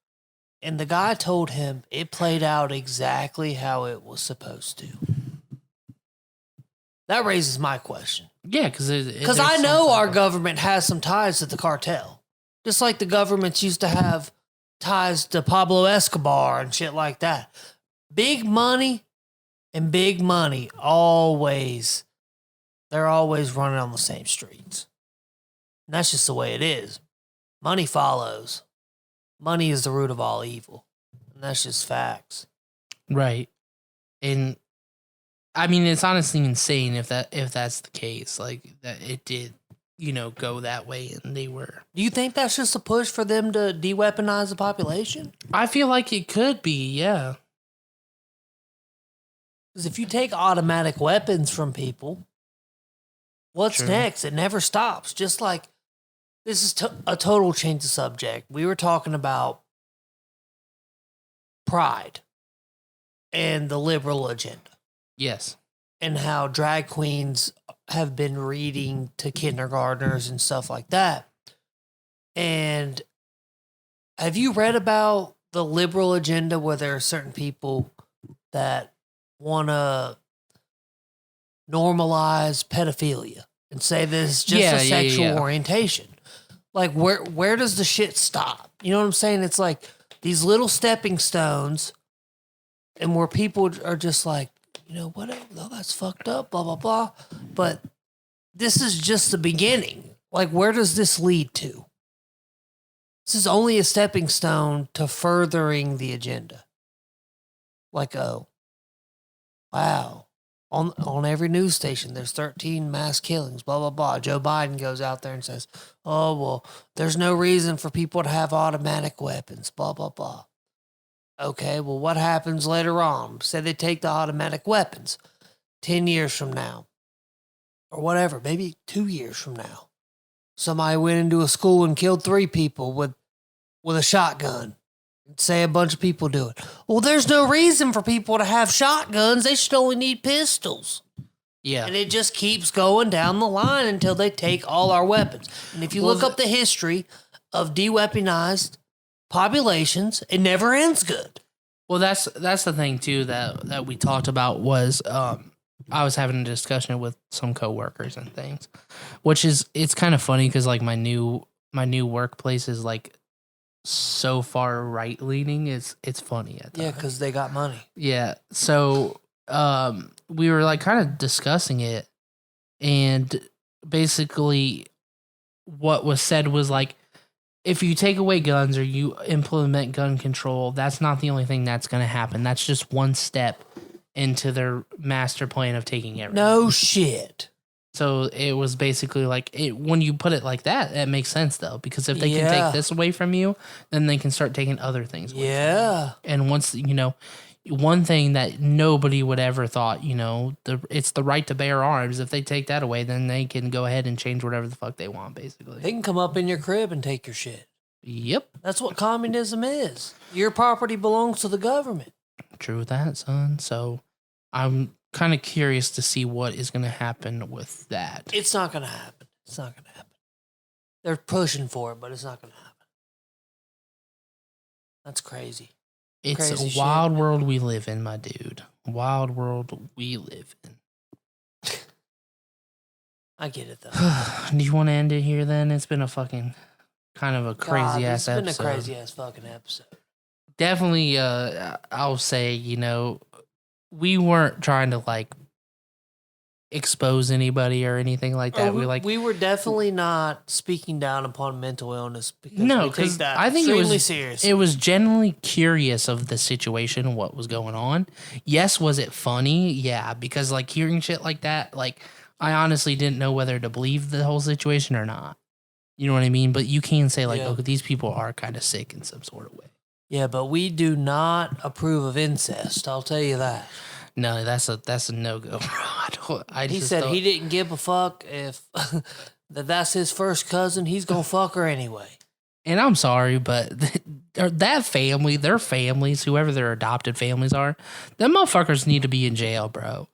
And the guy told him it played out exactly how it was supposed to. That raises my question. Yeah, because I know our government has some ties to the cartel. Just like the governments used to have ties to Pablo Escobar and shit like that. Big money always, they're always running on the same streets. And that's just the way it is. Money follows. Money is the root of all evil. And that's just facts. Right. And I mean, it's honestly insane if that's the case. Like, that it did, go that way, and they were. Do you think that's just a push for them to de-weaponize the population? I feel like it could be, yeah. Because if you take automatic weapons from people, what's next? It never stops. Just like, this is a total change of subject. We were talking about pride and the liberal agenda. Yes. And how drag queens have been reading to kindergartners and stuff like that. And have you read about the liberal agenda where there are certain people that want to normalize pedophilia and say this is just a sexual orientation? Like, where does the shit stop? You know what I'm saying? It's like these little stepping stones, and where people are just like, whatever, that's fucked up, blah, blah, blah. But this is just the beginning. Like, where does this lead to? This is only a stepping stone to furthering the agenda. Like, oh, wow. On every news station, there's 13 mass killings, blah, blah, blah. Joe Biden goes out there and says, oh, well, there's no reason for people to have automatic weapons, blah, blah, blah. Okay, well, what happens later on? Say they take the automatic weapons 10 years from now, or whatever, maybe 2 years from now. Somebody went into a school and killed 3 people with a shotgun. Say a bunch of people do it. Well, there's no reason for people to have shotguns. They should only need pistols. Yeah. And it just keeps going down the line until they take all our weapons. And if you look up the history of de-weaponized populations, it never ends good. Well, that's the thing too that we talked about was I was having a discussion with some coworkers and things, which is, it's kind of funny because like my new workplace is like so far right leaning, it's funny at times. Yeah, because they got money. Yeah, so we were like kind of discussing it, and basically what was said was like, if you take away guns or you implement gun control, that's not the only thing that's going to happen. That's just one step into their master plan of taking everything. No shit. So it was basically like, when you put it like that, it makes sense though, because if they can take this away from you, then they can start taking other things away from you. And once, one thing that nobody would ever thought, it's the right to bear arms. If they take that away, then they can go ahead and change whatever the fuck they want, basically. They can come up in your crib and take your shit. Yep. That's what communism is. Your property belongs to the government. True that, son. So I'm kind of curious to see what is going to happen with that. It's not going to happen. It's not going to happen. They're pushing for it, but it's not going to happen. That's crazy. It's Crazy a wild shit. world we live in, my dude. Wild world we live in. I get it, though. Do you want to end it here then? It's been a fucking kind of a crazy ass episode. It's been a crazy ass fucking episode. Definitely, I'll say, you know, we weren't trying to like expose anybody or anything like that. We were definitely not speaking down upon mental illness because No, we take 'cause that I think extremely serious. it was genuinely curious of the situation, what was going on. Yes, was it funny? Yeah, because like hearing shit like that, like I honestly didn't know whether to believe the whole situation or not. You know what I mean? But you can say like, Yeah. okay, these people are kind of sick in some sort of way. Yeah, but we do not approve of incest. I'll tell you that. No, that's a no go, bro. He said he didn't give a fuck if that's his first cousin. He's gonna fuck her anyway. And I'm sorry, but that family, their families, whoever their adopted families are, them motherfuckers need to be in jail, bro.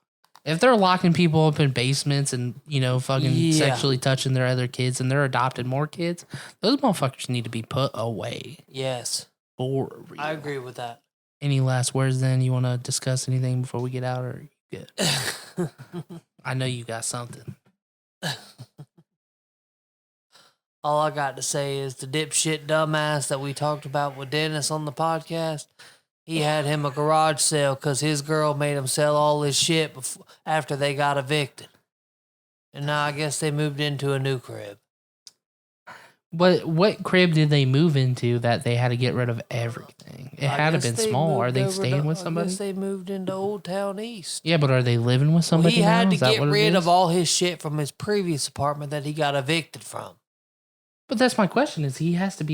If they're locking people up in basements and, you know, fucking sexually touching their other kids and they're adopting more kids, those motherfuckers need to be put away. Yes. For real. I agree with that. Any last words then? You want to discuss anything before we get out or you good? I know you got something. All I got to say is the dipshit dumbass that we talked about with Dennis on the podcast, he had him a garage sale because his girl made him sell all his shit after they got evicted. And now I guess they moved into a new crib. What crib did they move into that they had to get rid of everything? It had to have been small. Are they staying with somebody? I guess they moved into Old Town East. Yeah, but are they living with somebody? He had now? to Is that get what it rid is? of all his shit from his previous apartment that he got evicted from. But that's my question: is they have to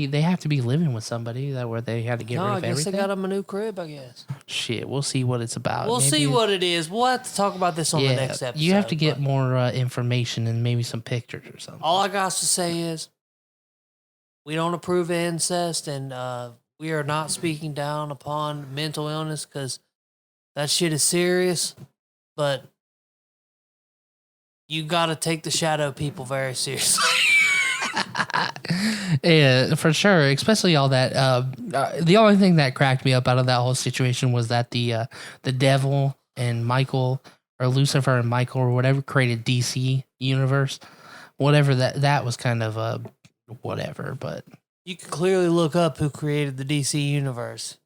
be living with somebody that where they had to get rid of I guess everything? they got him a new crib, I guess. Shit, we'll see what it's about. We'll see what it is. We'll have to talk about this on the next episode. You have to get more information and maybe some pictures or something. All I got to say is we don't approve of incest, and we are not speaking down upon mental illness because that shit is serious, but you got to take the shadow people very seriously. Yeah, for sure. Especially all that. The only thing that cracked me up out of that whole situation was that the devil and Michael, or Lucifer and Michael, or whatever, created DC universe. Whatever that was kind of whatever. But You can clearly look up who created the DC universe.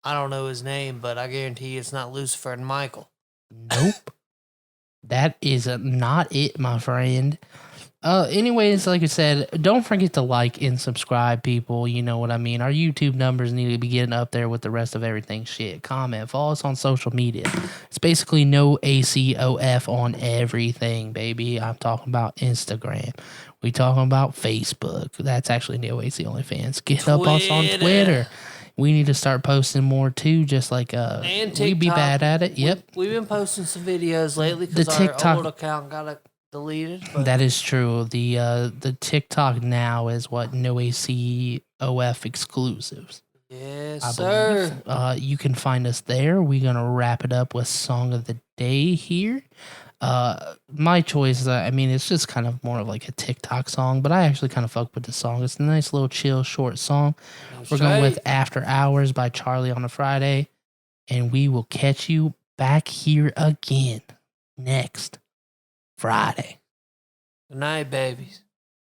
I don't know his name, but I guarantee it's not Lucifer and Michael. nope, that is not it, my friend. Anyways, like I said, don't forget to like and subscribe, people. You know what I mean? Our YouTube numbers need to be getting up there with the rest of everything. Shit, comment, follow us on social media. It's basically no ACOF on everything, baby. I'm talking about Instagram. We talking about Facebook. That's actually no AC OnlyFans. Get up us on Twitter. We need to start posting more too, just like And we be TikTok. bad at it. Yep. We've been posting some videos lately because The our TikTok- old account got deleted. But That is true. The TikTok now is what no ACOF exclusives. yes, I sir. believe. You can find us there. We're gonna wrap it up with song of the day here. My choice, I mean, it's just kind of more of like a TikTok song, but I actually kind of fuck with the song. It's a nice little chill, short song. We're going with After Hours by Charlie on a Friday, and we will catch you back here again next Friday. Good night, babies.